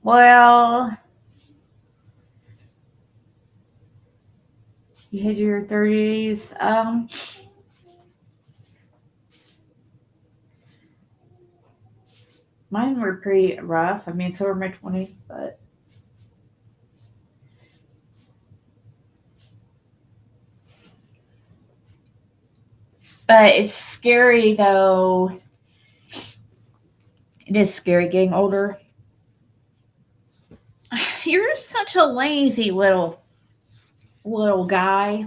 Well, you hit your 30s. Mine were pretty rough. I mean, so were my 20s, but it's scary though. It is scary getting older. You're such a lazy little guy.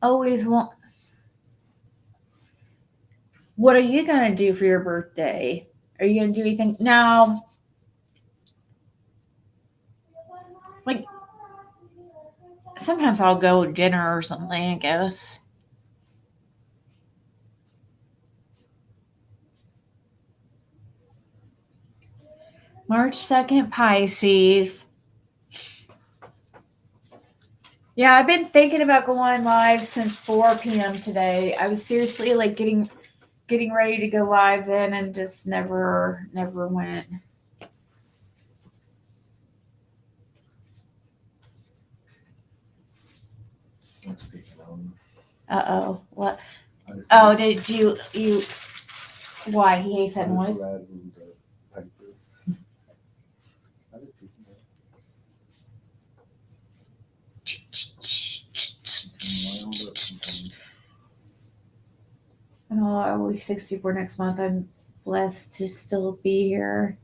Always want. What are you gonna do for your birthday? Are you gonna do anything now? Like sometimes I'll go to dinner or something. I guess. March 2nd, Pisces. Yeah, I've been thinking about going live since 4 p.m. today. I was seriously like getting ready to go live then and just never went. Uh-oh. What? Oh, did you why he hates that noise? Oh, I'll be 64 next month. I'm blessed to still be here.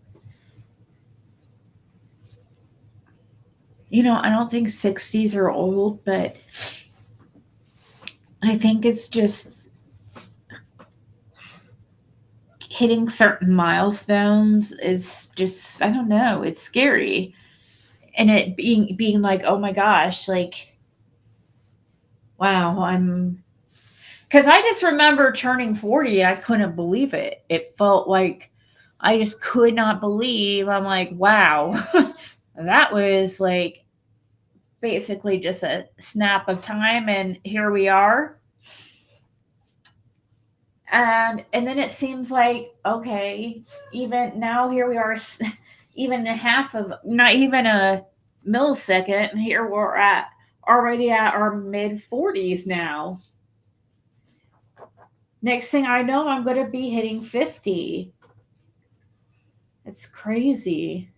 I don't think 60s are old, but I think it's just hitting certain milestones is just, I don't know, it's scary. And it being like, oh my gosh, like, wow, because I just remember turning 40, I couldn't believe it. It felt like I just could not believe. I'm like, wow, that was like basically just a snap of time, and here we are. And then it seems like, okay, even now here we are, even a half of, not even a millisecond, and here we're already at our mid 40s now. Next thing I know, I'm going to be hitting 50. It's crazy.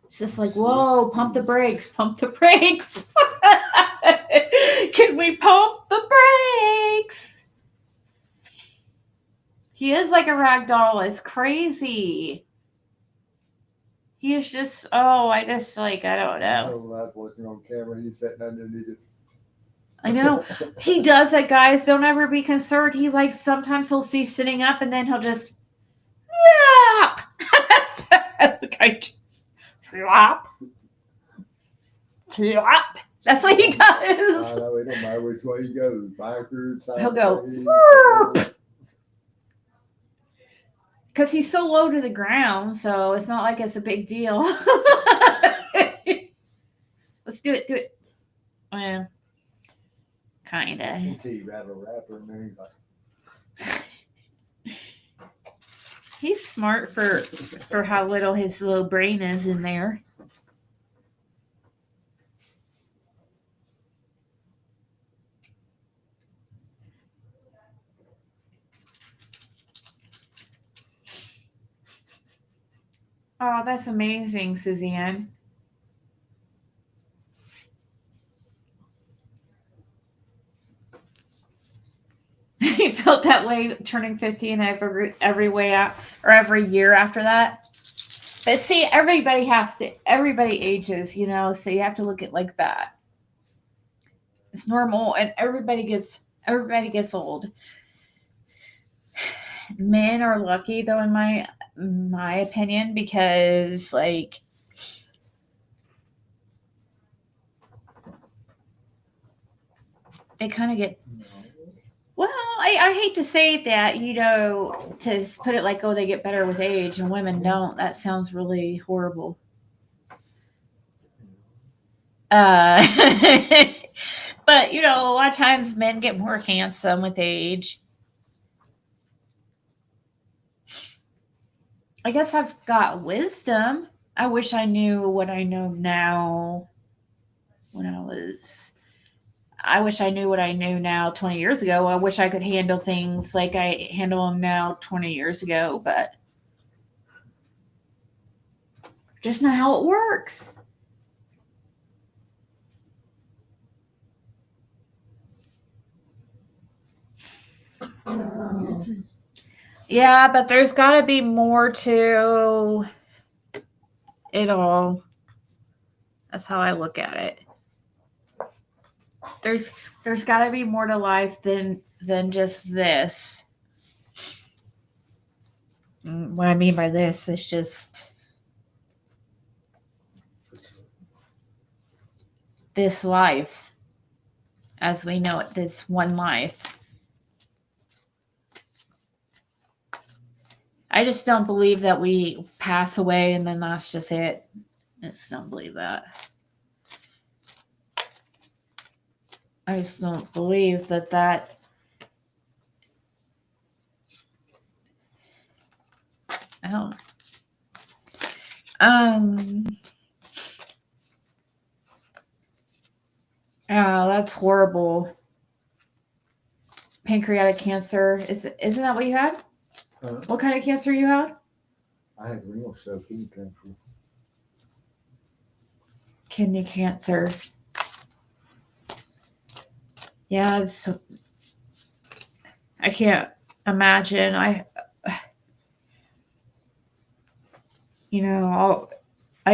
It's just like, whoa, pump the brakes, pump the brakes. Can we pump the brakes? He is like a rag doll. It's crazy. He is just, oh, I just like, I don't know. Live watching on camera. He's sitting underneath his. I know. He does that, guys. Don't ever be concerned. He like, sometimes he'll be sitting up and then he'll just, flop. Look, I just flop. Flop. That's what he I does. know it don't matter which way he goes, backwards, He'll go, sideways. Forward. because he's so low to the ground, so it's not like it's a big deal. Let's do it. Do it. Well, kinda. Until you rattle a rapper and then he's like, He's smart for how little his little brain is in there. Oh, that's amazing, Suzanne. He felt that way turning 50 and every way out or every year after that. But see, everybody ages, so you have to look at it like that. It's normal and everybody gets old. Men are lucky though in my opinion because like they kind of get no. well, I hate to say that, to put it like, oh, they get better with age and women don't. That sounds really horrible. Uh, but, a lot of times men get more handsome with age. I guess I've got wisdom. I wish I knew what I know now when I wish I knew what I knew now 20 years ago. I wish I could handle things like I handle them now 20 years ago, but just not how it works. Yeah, but there's got to be more to it all. That's how I look at it. There's there's got to be more to life than just this. What I mean by this is just this life as we know it, this one life. I just don't believe that we pass away and then that's just it. I just don't believe that. I just don't believe that. I don't. Um. Oh, that's horrible. Pancreatic cancer. Isn't that what you had? What kind of cancer you had? I have renal cell kidney cancer. Kidney cancer. Yeah, I can't imagine. I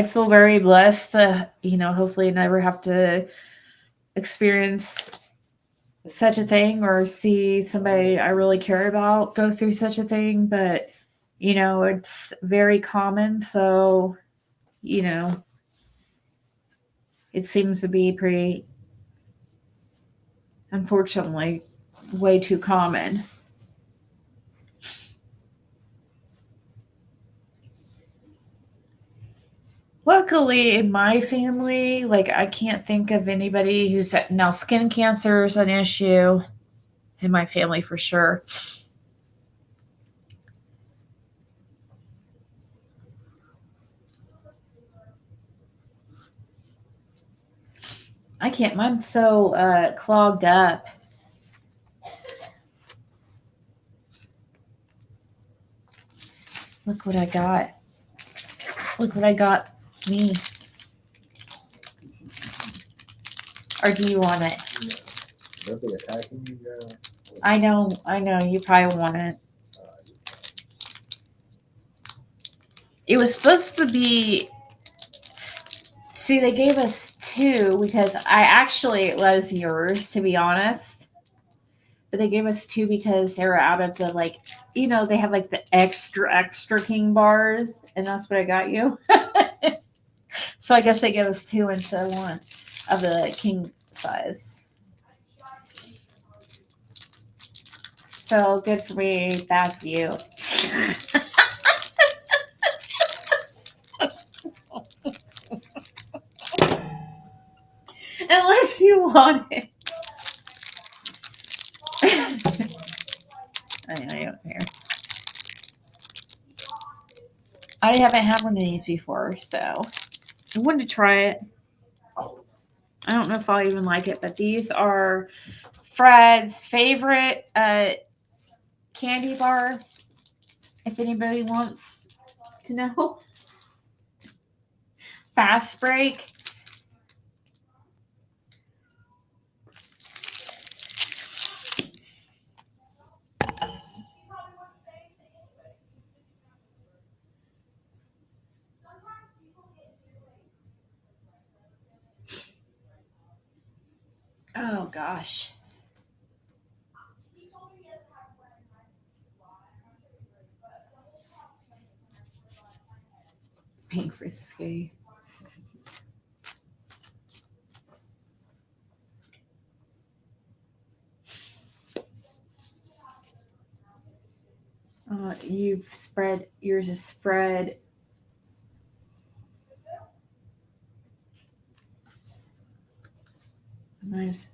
feel very blessed to, hopefully never have to experience such a thing or see somebody I really care about go through such a thing. But, it's very common. So, it seems to be pretty, unfortunately, way too common. Luckily, in my family, like I can't think of anybody who's now skin cancer is an issue in my family for sure. I can't. I'm so clogged up. Look what I got. Look what I got me. Or do you want it? They'll be attacking you now. I know. You probably want it. It was supposed to be. See, they gave us two because it was yours, to be honest. But they gave us two because they were out of the they have like the extra king bars, and that's what I got you. So I guess they gave us two instead of one. of the king size. So good for me, bad for you. Unless you want it. I don't care. I haven't had one of these before, so I wanted to try it. I don't know if I'll even like it, but these are Fred's favorite candy bar. If anybody wants to know, Fast Break. Oh gosh. Pink Frisky. You've spread, yours is spread. Nice.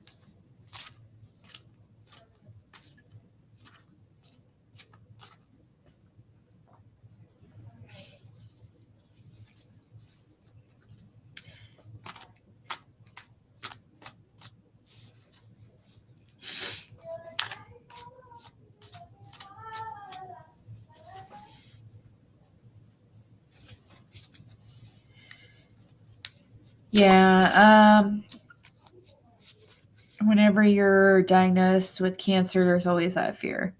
Yeah, whenever you're diagnosed with cancer, there's always that fear.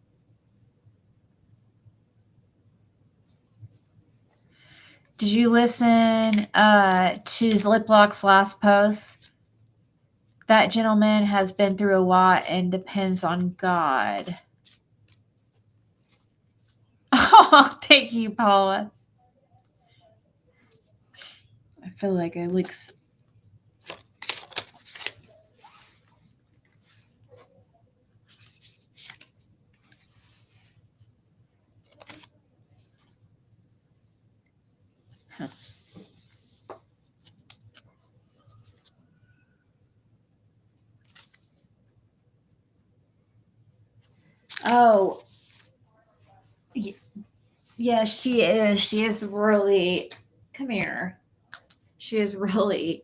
Did you listen to Liplock's last post? That gentleman has been through a lot and depends on God. Oh, thank you, Paula. I feel like I look. Oh, yeah, she is. She is really. Come here. She is really.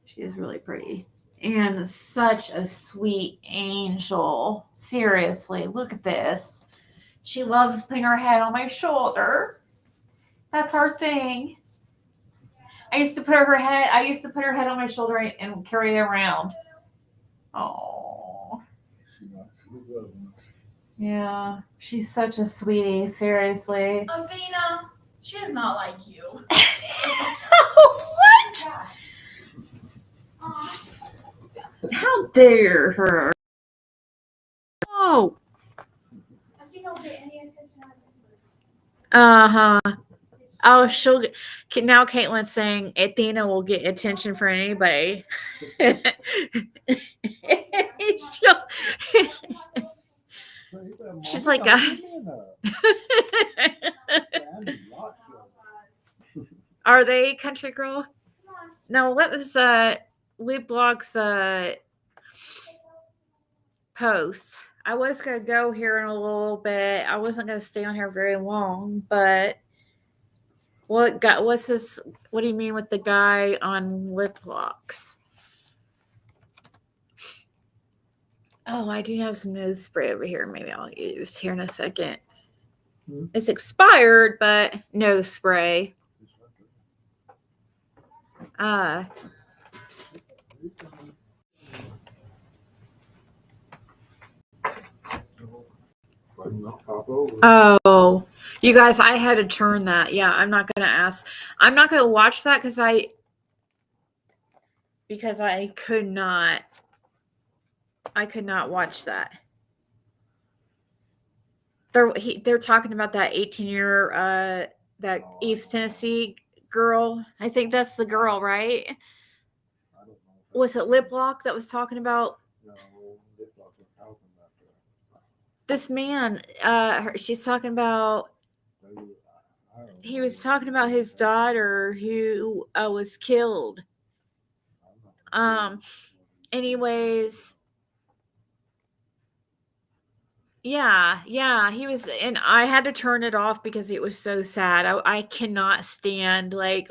She is really pretty and such a sweet angel. Seriously, look at this. She loves putting her head on my shoulder. That's our thing. I used to put her head. I used to put her head on my shoulder and carry it around. Oh. Yeah, she's such a sweetie. Seriously. Athena, she is not like you. What? How dare her? Oh. Athena will get any attention Uh huh. Oh, she'll get. Now Caitlin's saying Athena will get attention for anybody. She's like, are they country girl? No, what was Lip Block's post? I was gonna go here in a little bit. I wasn't gonna stay on here very long, but what's this? What do you mean with the guy on Lip Blocks? Oh, I do have some nose spray over here. Maybe I'll use here in a second. It's expired, but nose spray. Oh, you guys, I had to turn that. Yeah, I'm not gonna ask. I'm not gonna watch that because I could not. I could not watch that. They're talking about that 18-year that East Tennessee girl. I think that's the girl, right? I don't know. if Was that's- it Lip Lock that was talking about No, Lip Lock was talking about that. this man? She's talking about I don't he know was what talking about his that- daughter who was killed. I'm not sure. Anyways, yeah, he was, and I had to turn it off because it was so sad. I cannot stand like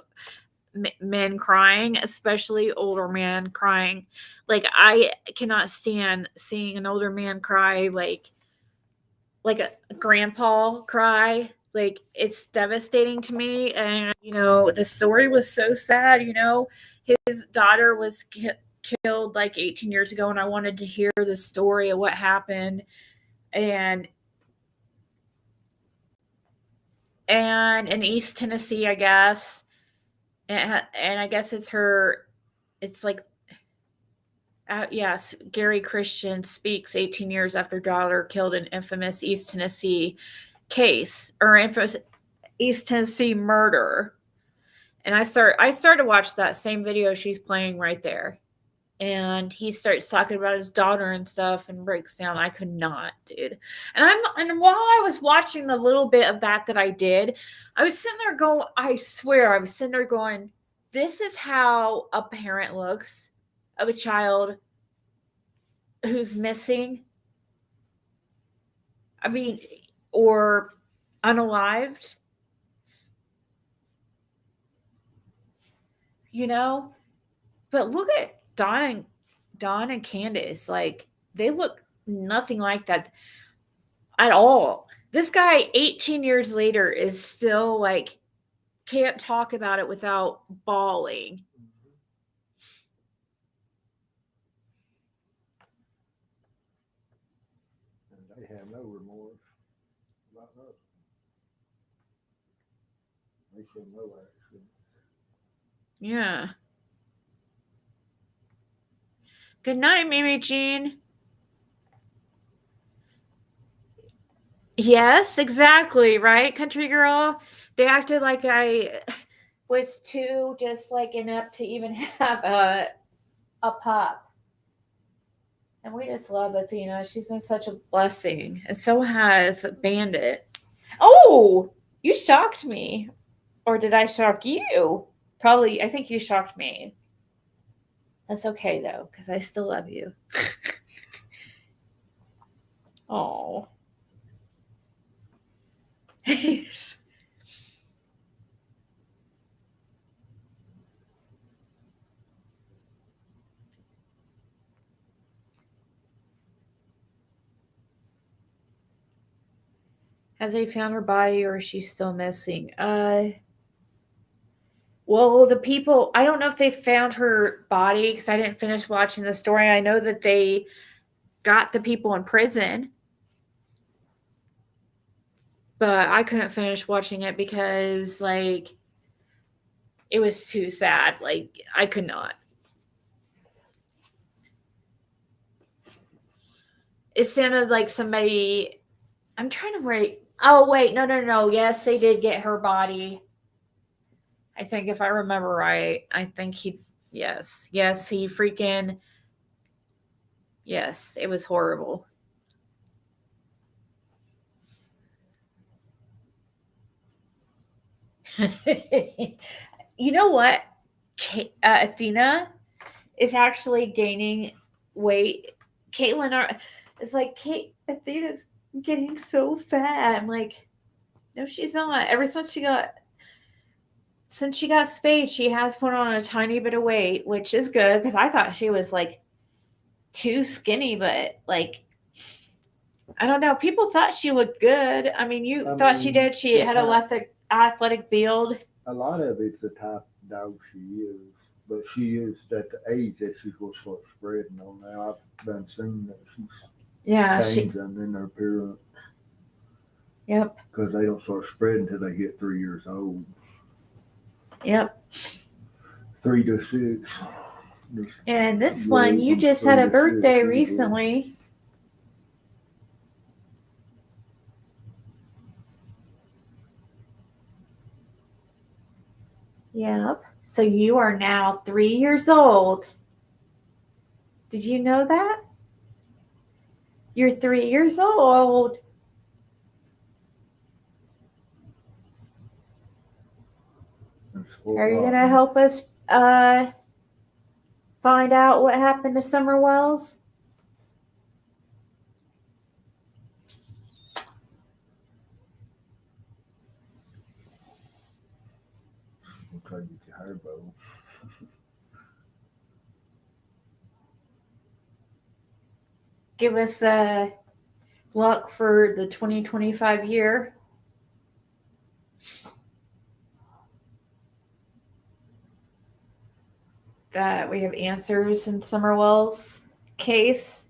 men crying, especially older men crying. Like I cannot stand seeing an older man cry, like a grandpa cry. Like it's devastating to me. And the story was so sad. His daughter was killed like 18 years ago, and I wanted to hear the story of what happened. And in East Tennessee, I guess, and I guess it's like, yes, Gary Christian speaks 18 years after daughter killed in infamous East Tennessee case, or infamous East Tennessee murder. And I started to watch that same video she's playing right there. And he starts talking about his daughter and stuff and breaks down. I could not, dude. And while I was watching the little bit of that I did, I was sitting there going, I swear, I was sitting there going, this is how a parent looks of a child who's missing. I mean, or unalived. But look at Dawn and Candace. Like, they look nothing like that at all. This guy 18 years later is still like can't talk about it without bawling. And they have no remorse about nothing. They show no action. Yeah. Good night, Mimi Jean. Yes, exactly, right, country girl? They acted like I was too just like inept to even have a pup. And we just love Athena. She's been such a blessing. And so has Bandit. Oh, you shocked me. Or did I shock you? Probably, I think you shocked me. That's okay, though, because I still love you. Oh. Have they found her body, or is she still missing? Well, the people, I don't know if they found her body because I didn't finish watching the story. I know that they got the people in prison, but I couldn't finish watching it because, like, it was too sad. Like, I could not. It sounded like somebody, I'm trying to wait. Oh, wait, no. Yes, they did get her body. I think if I remember right, I think yes, he freaking, yes, it was horrible. You know what? Athena is actually gaining weight. Caitlin is like, Athena's getting so fat. I'm like, no, she's not. Since she got spayed, she has put on a tiny bit of weight, which is good because I thought she was like too skinny, but like, I don't know. People thought she looked good. I mean, you thought she did. She had a athletic build. A lot of it's the type of dog she is, but she is at the age that she's going to start spreading on now. I've done seen that she's changing in their appearance. Yep. Because they don't start spreading until they get 3 years old. Yep. 3 to 6. And this one, you just had a birthday recently. Yep. So you are now 3 years old. Did you know that? You're 3 years old. Are you gonna help us find out what happened to Summer Wells? We'll try to get your hair bow. Give us luck for the 2025 year. That we have answers in Summer Wells' case.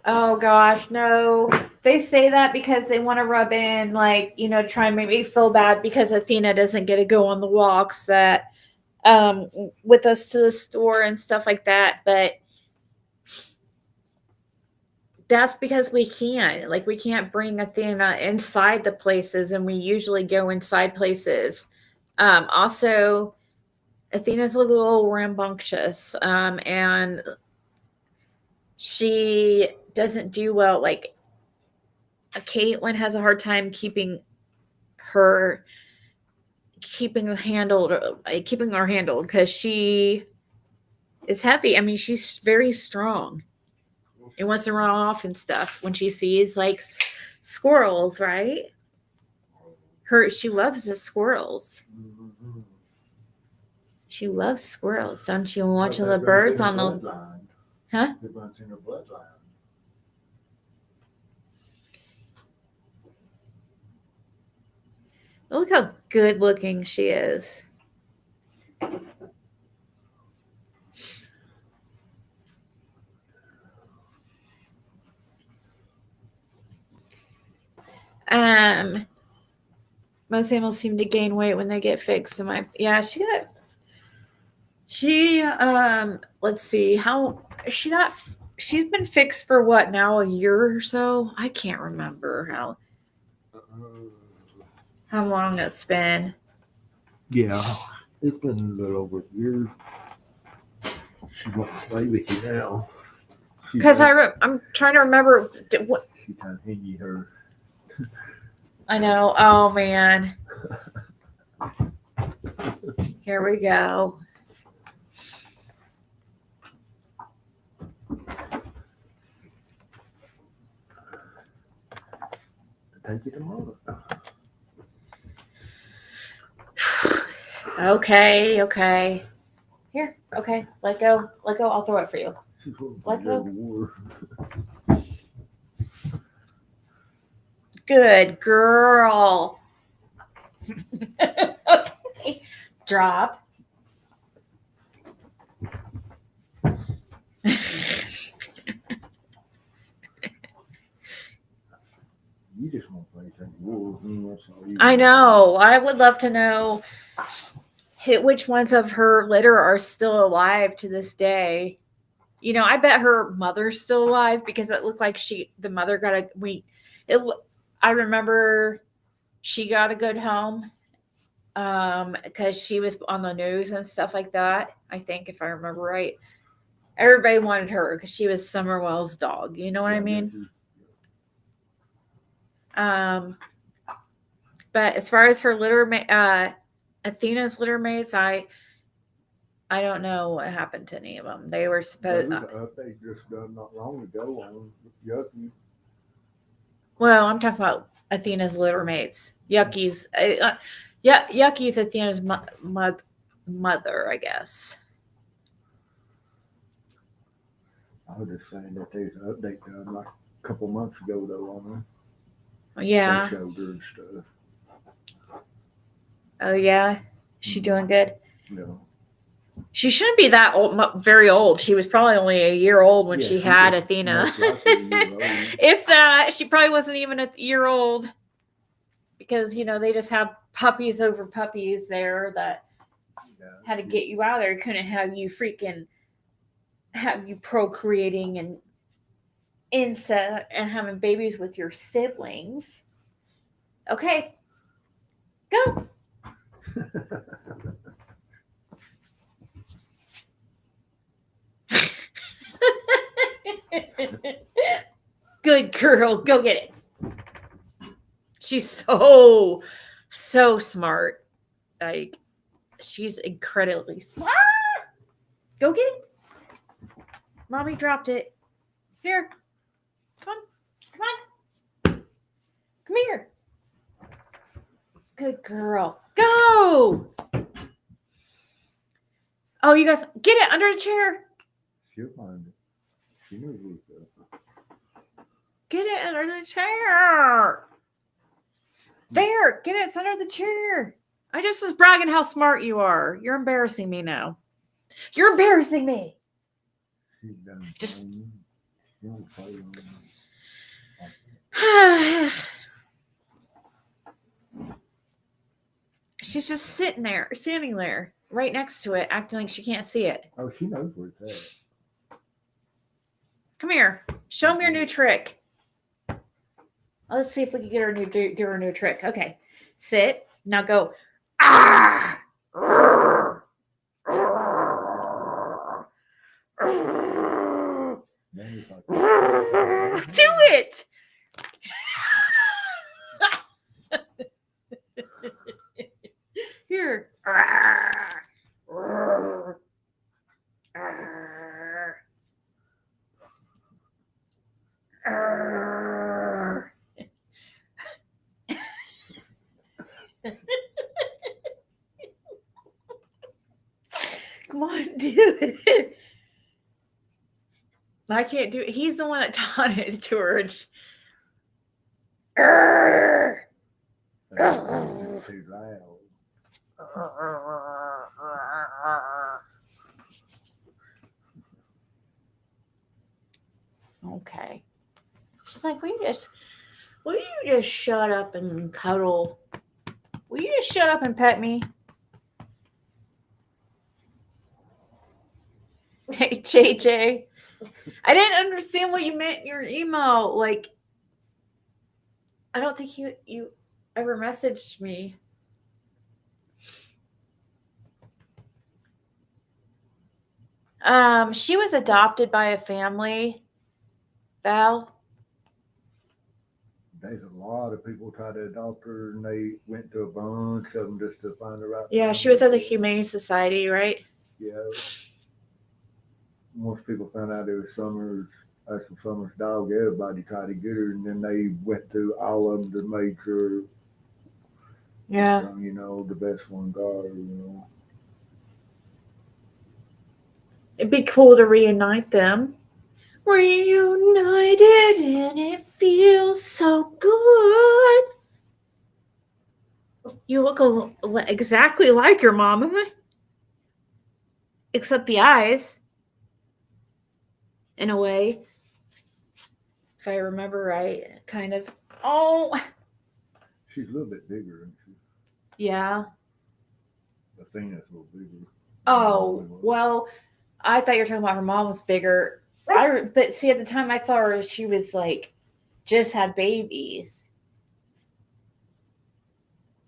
Oh gosh, no. They say that because they want to rub in, like, try and make me feel bad because Athena doesn't get to go on the walks that with us to the store and stuff like that. But that's because we can't. Like, we can't bring Athena inside the places, and we usually go inside places. Also, Athena's a little rambunctious, and she doesn't do well. Like, Caitlin has a hard time keeping her handled, because she is heavy. I mean, she's very strong and wants to run off and stuff when she sees like squirrels, right? She loves the squirrels. Mm-hmm. She loves squirrels. Don't you watch the birds on the bloodline. Huh? It runs in her bloodline. Look how good looking she is. Most animals seem to gain weight when they get fixed. Let's see, she's been fixed for what now, a year or so? I can't remember how long it's been. Yeah, it's been a little over a year. She won't play with you now. Because I'm trying to remember what she kind of hingy her. I know. Oh man. Here we go. Take you tomorrow. Okay. Here. Okay. Let go. I'll throw it for you. Let go. Good girl. Okay. Drop. You just want to play some wolves. I know. I would love to know which ones of her litter are still alive to this day. I bet her mother's still alive because it looked like the mother got I remember she got a good home because she was on the news and stuff like that. I think, if I remember right, everybody wanted her because she was Summer Wells' dog. You know what I mean? But as far as her Athena's litter mates, I don't know what happened to any of them. They were supposed. There was an update just done not long ago on Yucky. Well, I'm talking about Athena's litter mates. Yucky's, Yucky's Athena's mother, I guess. I was just saying that there's an update done like a couple months ago though on them. Yeah. They showed her and stuff. Oh yeah, she doing good? No. She shouldn't be that old, very old. She was probably only a year old when she had Athena. If that, she probably wasn't even a year old. Because, they just have puppies over puppies there that had to get you out there. Couldn't have you procreating and incest and having babies with your siblings. Okay, go. Good girl, go get it. She's so smart. Like, she's incredibly smart. Go get it. Mommy dropped it. Here. Come on. Come on. Come here. Good girl. Go. Oh, you guys, get it under the chair. She'll find it. She knows what's up. Get it under the chair. There, get it. It's under the chair. I just was bragging how smart you are. You're embarrassing me now. You're embarrassing me. She's done Just- playing. She don't play on She's just sitting there, standing there, right next to it, acting like she can't see it. Oh, she knows where it's at. Come here. Show me your new trick. Let's see if we can get her do her new trick. Okay. Sit. Now go. Ah! Then it's like, Do it. Here. Come on, do it. I can't do it. He's the one that taught it, George. it's too loud. Okay. She's like, will you just shut up and cuddle? Will you just shut up and pet me? Hey, JJ. I didn't understand what you meant in your email. Like, I don't think you ever messaged me. She was adopted by a family, Val. There's a lot of people try to adopt her, and they went to a bunch of them just to find the right. Yeah, she was at the Humane Society, right? Yeah. Most people found out it was Summer's dog. Everybody tried to get her, and then they went through all of them to make sure, Yeah. the best one got her. It'd be cool to reunite them. Reunited and it feels so good. You look exactly like your mama. Except the eyes. In a way. If I remember right. Kind of. Oh. She's a little bit bigger, isn't she? Yeah. Athena's a little bigger. Oh, well, I thought you were talking about her mom was bigger. But see, at the time I saw her, she was like, just had babies.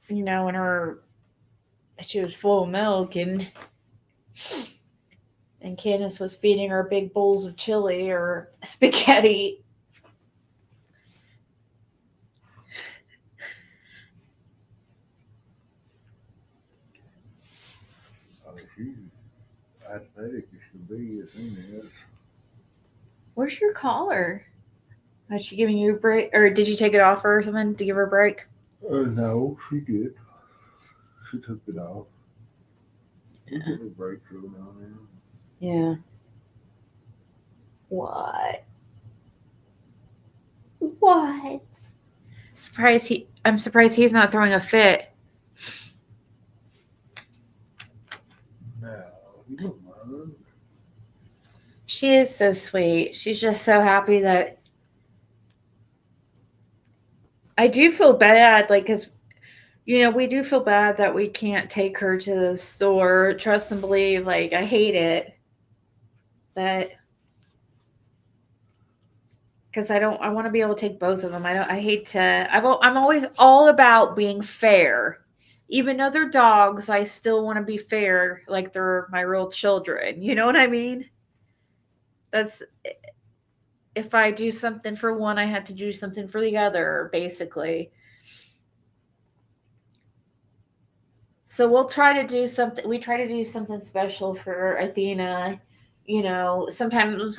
And she was full of milk, and Candace was feeding her big bowls of chili or spaghetti. Oh, she's athletic as she be, Athena is. Where's your collar? Was she giving you a break? Or did you take it off her or something to give her a break? No, she did. She took it off. We give her a break for now and then. Yeah. What? I'm surprised he's not throwing a fit. No, you don't mind. She is so sweet. She's just so happy that I do feel bad, like, because, we do feel bad that we can't take her to the store. Trust and believe, like, I hate it. But because I want to be able to take both of them. I hate to. I'm always all about being fair. Even though they're dogs, I still want to be fair, like they're my real children. You know what I mean? That's if I do something for one, I have to do something for the other, basically. So we'll try to do something. We try to do something special for Athena. Sometimes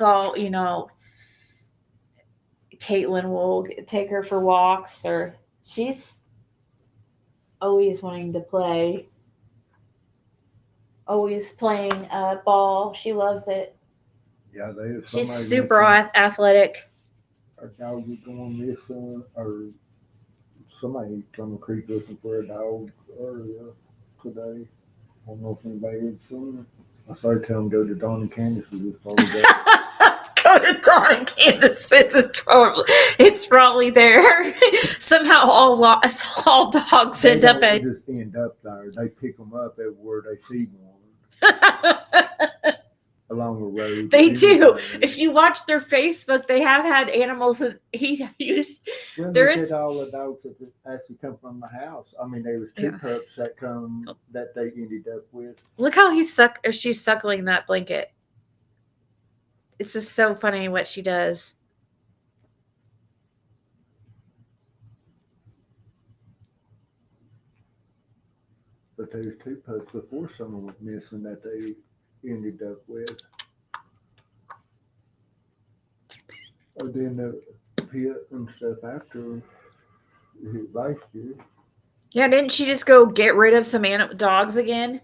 Caitlin will take her for walks, or she's always wanting to play, always playing ball. She loves it. Yeah, there's She's somebody super missing. athletic. A dog is going missing, or somebody from the creek looking for a dog earlier today. I don't know if anybody had seen it. I started telling them go to Don and Candace who just told me that. Go to Dawn and Candace. It's probably there. Somehow all dogs They end up don't at. just end up there. They pick them up everywhere they see one along the road. They do. Anyway. If you watch their Facebook, they have had animals that he used. Well, There look is. at all the dogs that actually come from the house. I mean, there was two Yeah. pups that they ended up with. Look how she's suckling that blanket. It's just so funny what she does. But there's two pups before someone was missing that they ended up with. And then the pit and stuff after his last year. Yeah, didn't she just go get rid of some dogs again?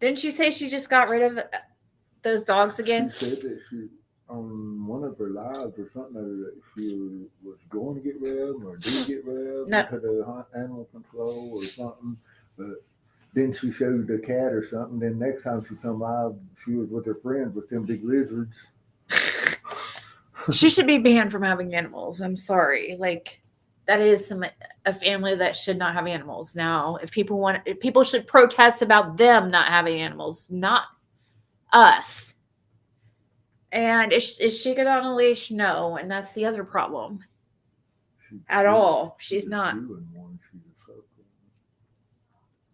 Didn't you say she just got rid of those dogs again? She said that she, on one of her lives or something, that she was going to get rid of them or did get rid of them No. because of animal control or something. But then she showed the cat or something. Then next time she come live, she was with her friends with them big lizards. She should be banned from having animals. I'm sorry. Like that is a family that should not have animals. Now, if people should protest about them not having animals, not us. And is she good on a leash? No, and that's the other problem. At all. She's not. One, she was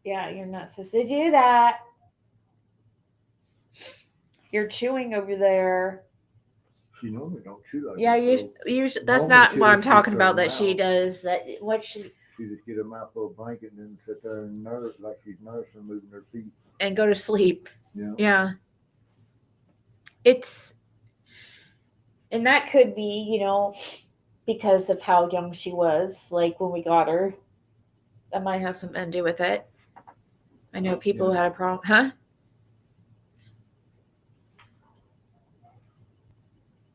Yeah, you're not supposed to do that. You're chewing over there. She normally don't chew like Yeah, that. that's Normally not she'll what I'm just talking get about. her That she mouth. does. That what she She just get a mouthful of blanket and then sit there and nurse like she's nursing, moving her feet. and go to sleep. Yeah. Yeah. It's and that could be, because of how young she was, like when we got her. That might have something to do with it. I know people had a problem. Huh?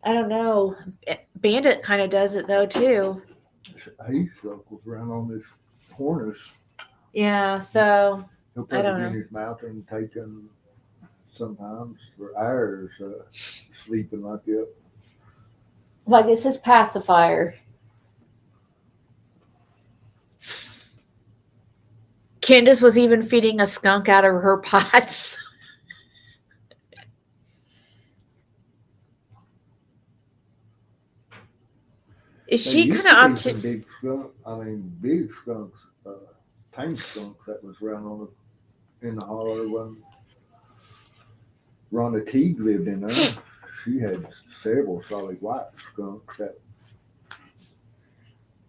I don't know. Bandit kind of does it though too. He circles around on this harness. Yeah, so He'll I put it don't in know. his mouth and take him sometimes for hours, sleeping like that. Like it's his pacifier. Candace was even feeding a skunk out of her pots. Is There she used kind of to be some autistic? big skunk. I mean, big skunks, tame skunks that was around in the holler when Rhonda Teague lived in there. She had several solid white skunks that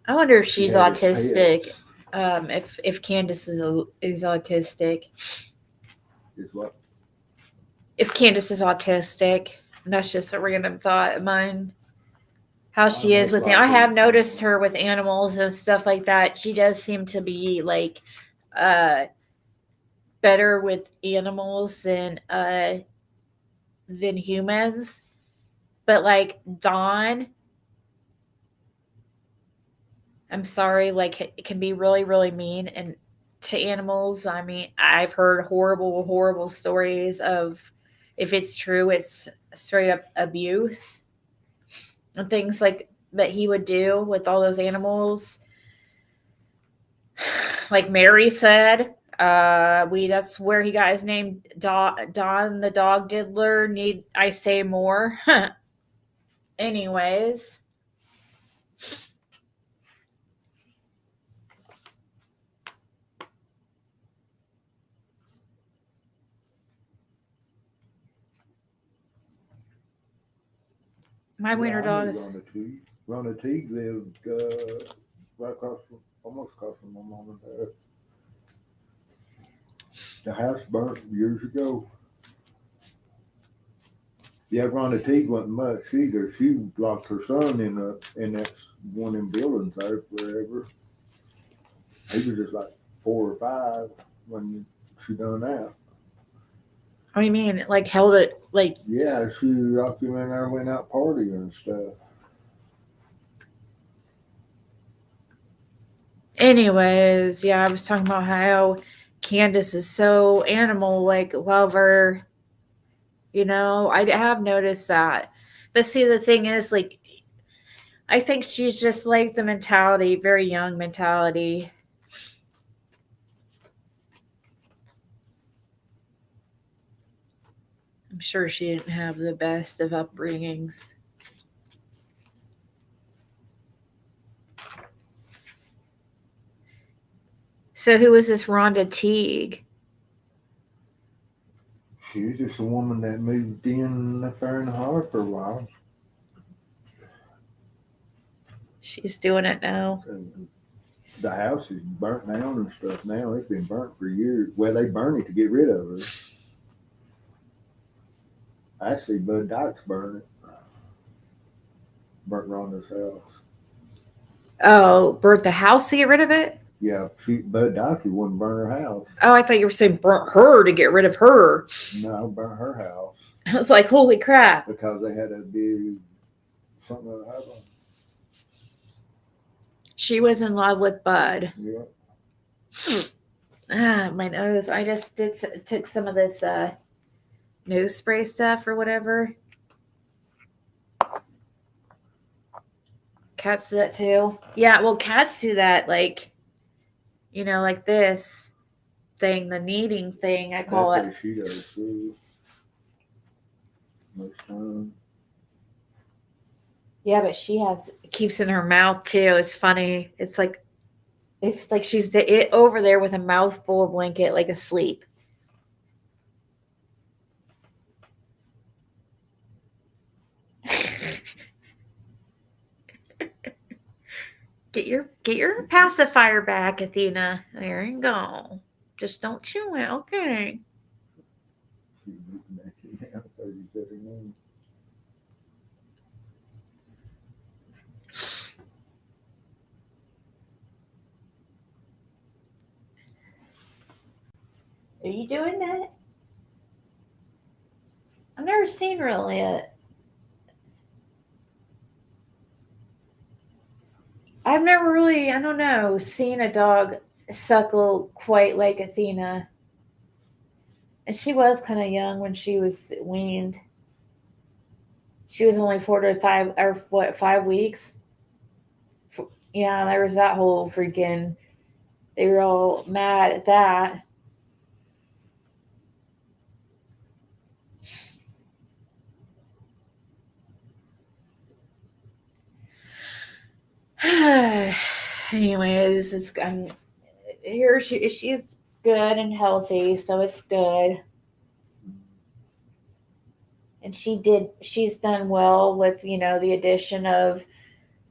I wonder if she she's had as autistic. pets. If Candace is autistic. Is what? If Candace is autistic, that's just a random thought of mine. How she is Most with I have likely. noticed her with animals and stuff like that. She does seem to be like better with animals than humans. But like Dawn, I'm sorry, like it can be really, really mean and to animals. I mean, I've heard horrible, horrible stories of if it's true, it's straight up abuse and things like that he would do with all those animals. Like Mary said, That's where he got his name. Don the dog diddler. Need I say more? Anyways, my Yeah, wiener I dog knew is. Rhonda Teague. Rhonda Teague lived right across from, almost across from my mom and dad. The house burnt years ago. Yeah, Rhonda Teague wasn't much either. She locked her son in that one in buildings there forever. He was just like 4 or 5 when she done that. What do you mean? Like held it? Like Yeah, she locked him in there and went out partying and stuff. anyways, yeah. I was talking about how Candace is so animal like lover. I have noticed that. But see, the thing is, like, I think she's just like the mentality, very young mentality. I'm sure she didn't have the best of upbringings. So who was this Rhonda Teague? She was just a woman that moved in up there in the holler for a while. She's doing it now. And the house is burnt down and stuff now. It's been burnt for years. Well, they burned it to get rid of her. Actually, Bud Dykes burned it. Burnt Rhonda's house. Oh, burnt the house to get rid of it? Yeah, Bud Dykes wouldn't burn her house. Oh, I thought you were saying burnt her to get rid of her. No, burnt her house. I was like, holy crap. Because they had a big something that happened. She was in love with Bud. Yeah. My nose. I just took some of this nose spray stuff or whatever. Cats do that too. Yeah, well, cats do that, like, like this thing, the kneading thing, I call That's it. what she does too. Most time. Yeah, but she keeps in her mouth too. It's funny. It's like she's over there with a mouthful of blanket, like asleep. Get your pacifier back, Athena. There you go. Just don't chew it, okay? She's looking at you now because you said her name. Are you doing that? I've never seen really it. I've never really, I don't know, seen a dog suckle quite like Athena. And she was kind of young when she was weaned. She was only 4 to 5, or what, 5 weeks? Yeah, there was that whole freaking, they were all mad at that. Anyways, I'm here. She's good and healthy, so it's good. And she's done well with the addition of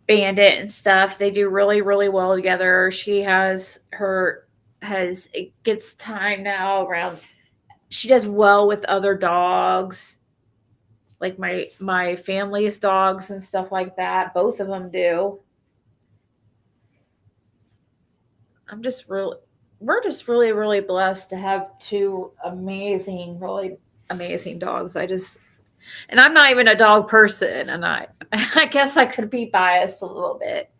Bandit and stuff. They do really really well together. She has it gets time now around. She does well with other dogs, like my family's dogs and stuff like that. Both of them do. I'm just really We're just really really blessed to have two amazing, really amazing dogs. And I'm not even a dog person, and I guess I could be biased a little bit.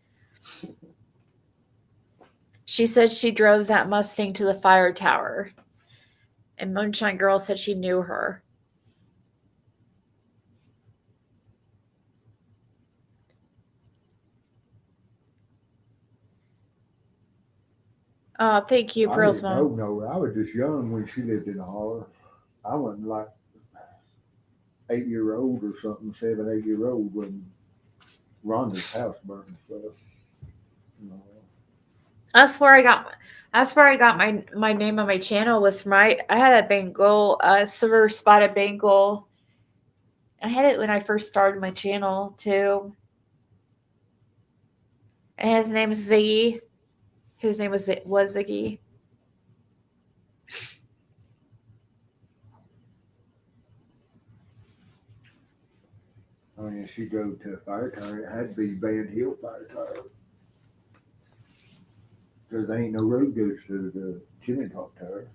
She said she drove that Mustang to the fire tower, and Moonshine Girl said she knew her. Oh, thank you, I Pearl's didn't know mom. no. I was just young when she lived in the holler. I wasn't like 8 year old or something, 7, 8 year old when Rhonda's house burned and stuff. You know. That's where I got. That's where I got my name on my channel was from I had a Bengal, silver spotted Bengal. I had it when I first started my channel too. And his name is Ziggy. His name was Ziggy. I mean, if she drove to a fire tire, it had to be Van Hill fire tire. Because there ain't no road goes to the chimney top tire.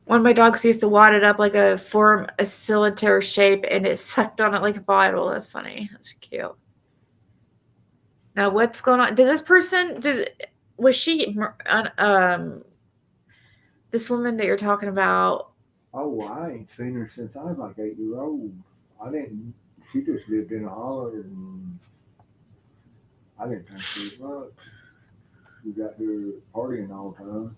One of my dogs used to wad it up like form a cylinder shape, and it sucked on it like a bottle. That's funny. That's cute. Now what's going on? Did this person was she this woman that you're talking about? Oh, I ain't seen her since I was like 8 year old. I didn't. She just lived in a holler, and I didn't think she was much. She got here partying all the time.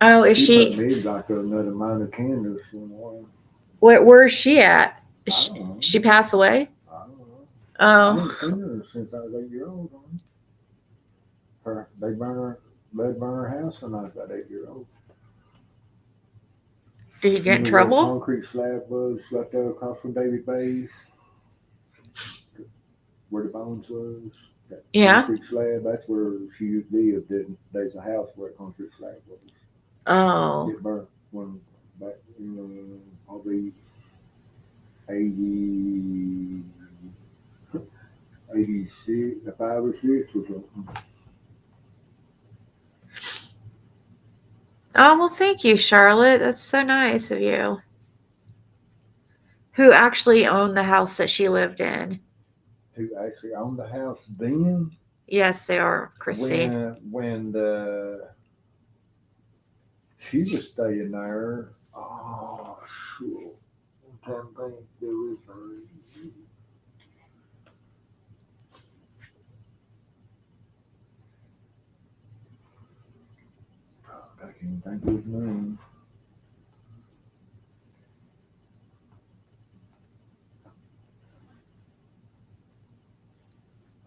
Oh, is She put she? me like another minor Candace in one. Where is she at? I don't know. She passed away? I don't know. I ain't Oh, seen her since I was 8 year old. Her they burn her house when I was about 8 year old. did he You get in know where the trouble? concrete slab was right there across from David Bay's, where the bones was. That Yeah. concrete slab, that's where she used to live. There's a house where the concrete slab was. Oh, It burnt when back in probably 80, 86, 5 or 6 or something. oh well, thank you, Charlotte. That's so nice of you. Who actually owned the house that she lived in? Who actually owned the house then? Yes, they are, Christine. When she was staying there. Oh, shit. I'm trying to think there was her. I can't think of his name.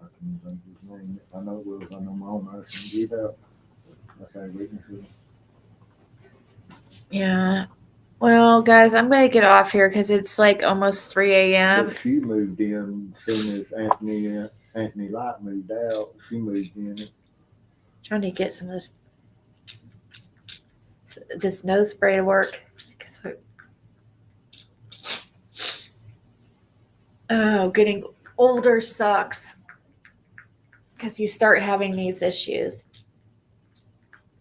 I can't think of his name. I know it was. I know my own house can get out. That's how witnesses. Yeah. Well, guys, I'm gonna get off here because it's like almost 3 a.m. But she moved in soon as Anthony Light moved out. She moved in. Trying to get some of this nose spray to work. Oh, getting older sucks because you start having these issues.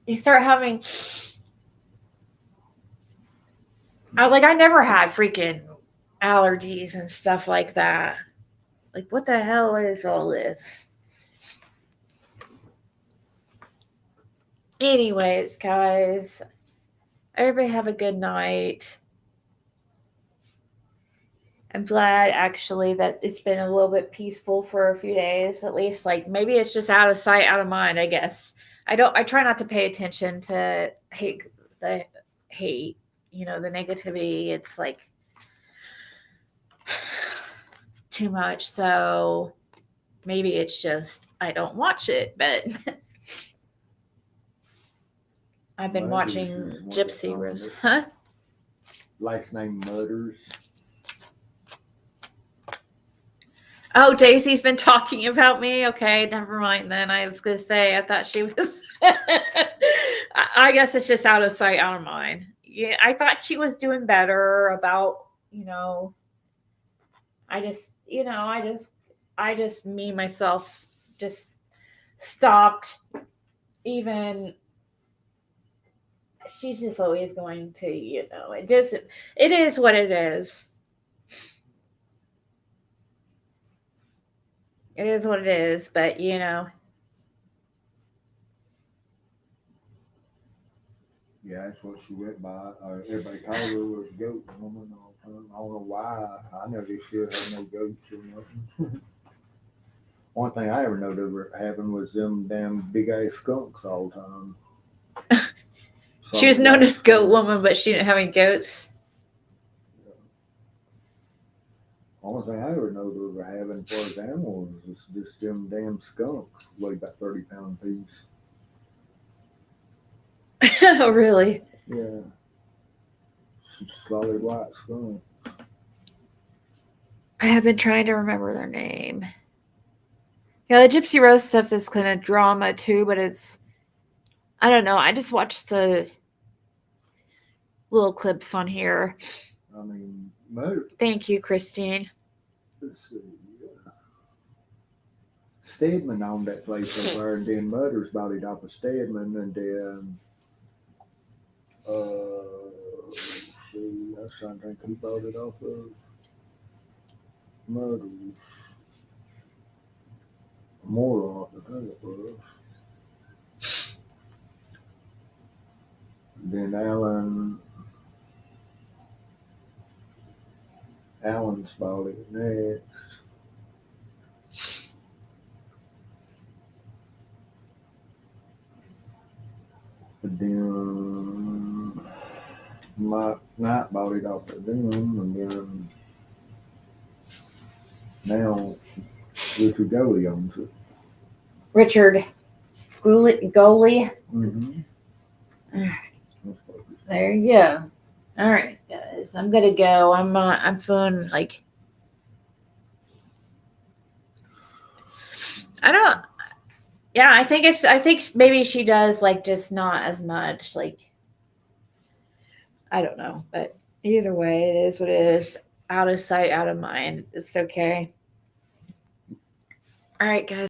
You start having, I never had freaking allergies and stuff like that. Like, what the hell is all this? Anyways, guys, everybody have a good night. I'm glad actually that it's been a little bit peaceful for a few days at least. Like maybe it's just out of sight, out of mind, I guess. I try not to pay attention to the hate, the negativity. It's like too much. So maybe it's just I don't watch it, but I've been Mudders watching is one that Gypsy owned Rose. it. Huh? Last name Mudders. Oh, Daisy's been talking about me. Okay, never mind then. I was gonna say I thought she was. I guess it's just out of sight, out of mind. Yeah, I thought she was doing better about I just me myself just stopped even. She's just always going to it doesn't. It is what it is. It is what it is. But Yeah, that's what she went by. Everybody called her a goat woman all the time. I don't know why. I never should have no goats or nothing. One thing I ever noticed ever having was them damn big ass skunks all the time. She was known as Goat Woman, but she didn't have any goats. Only thing I ever know they were having for as animals is just them damn skunks, weigh about 30-pound piece. Oh, really? Yeah. Solid white skunk. I have been trying to remember their name. Yeah, the Gypsy Rose stuff is kind of drama too, but it's, I don't know. I just watched the little clips on here. I mean, Thank you, Christine. let's see. Stedman owned that place over there, and then Mudders bought it off of Stedman, and then let's see, I was trying to think who bought it off of Mudders. More off, I think it was. Then Allen's bought it next. And then Mike Knight bought it off of them, and then now Richard Goley owns it. Richard Goalie. Mm-hmm. There you go. All right, guys. I'm gonna go. I'm feeling like I don't. Yeah, I think maybe she does like just not as much. Like I don't know, but either way, it is what it is. Out of sight, out of mind. It's okay. All right, guys.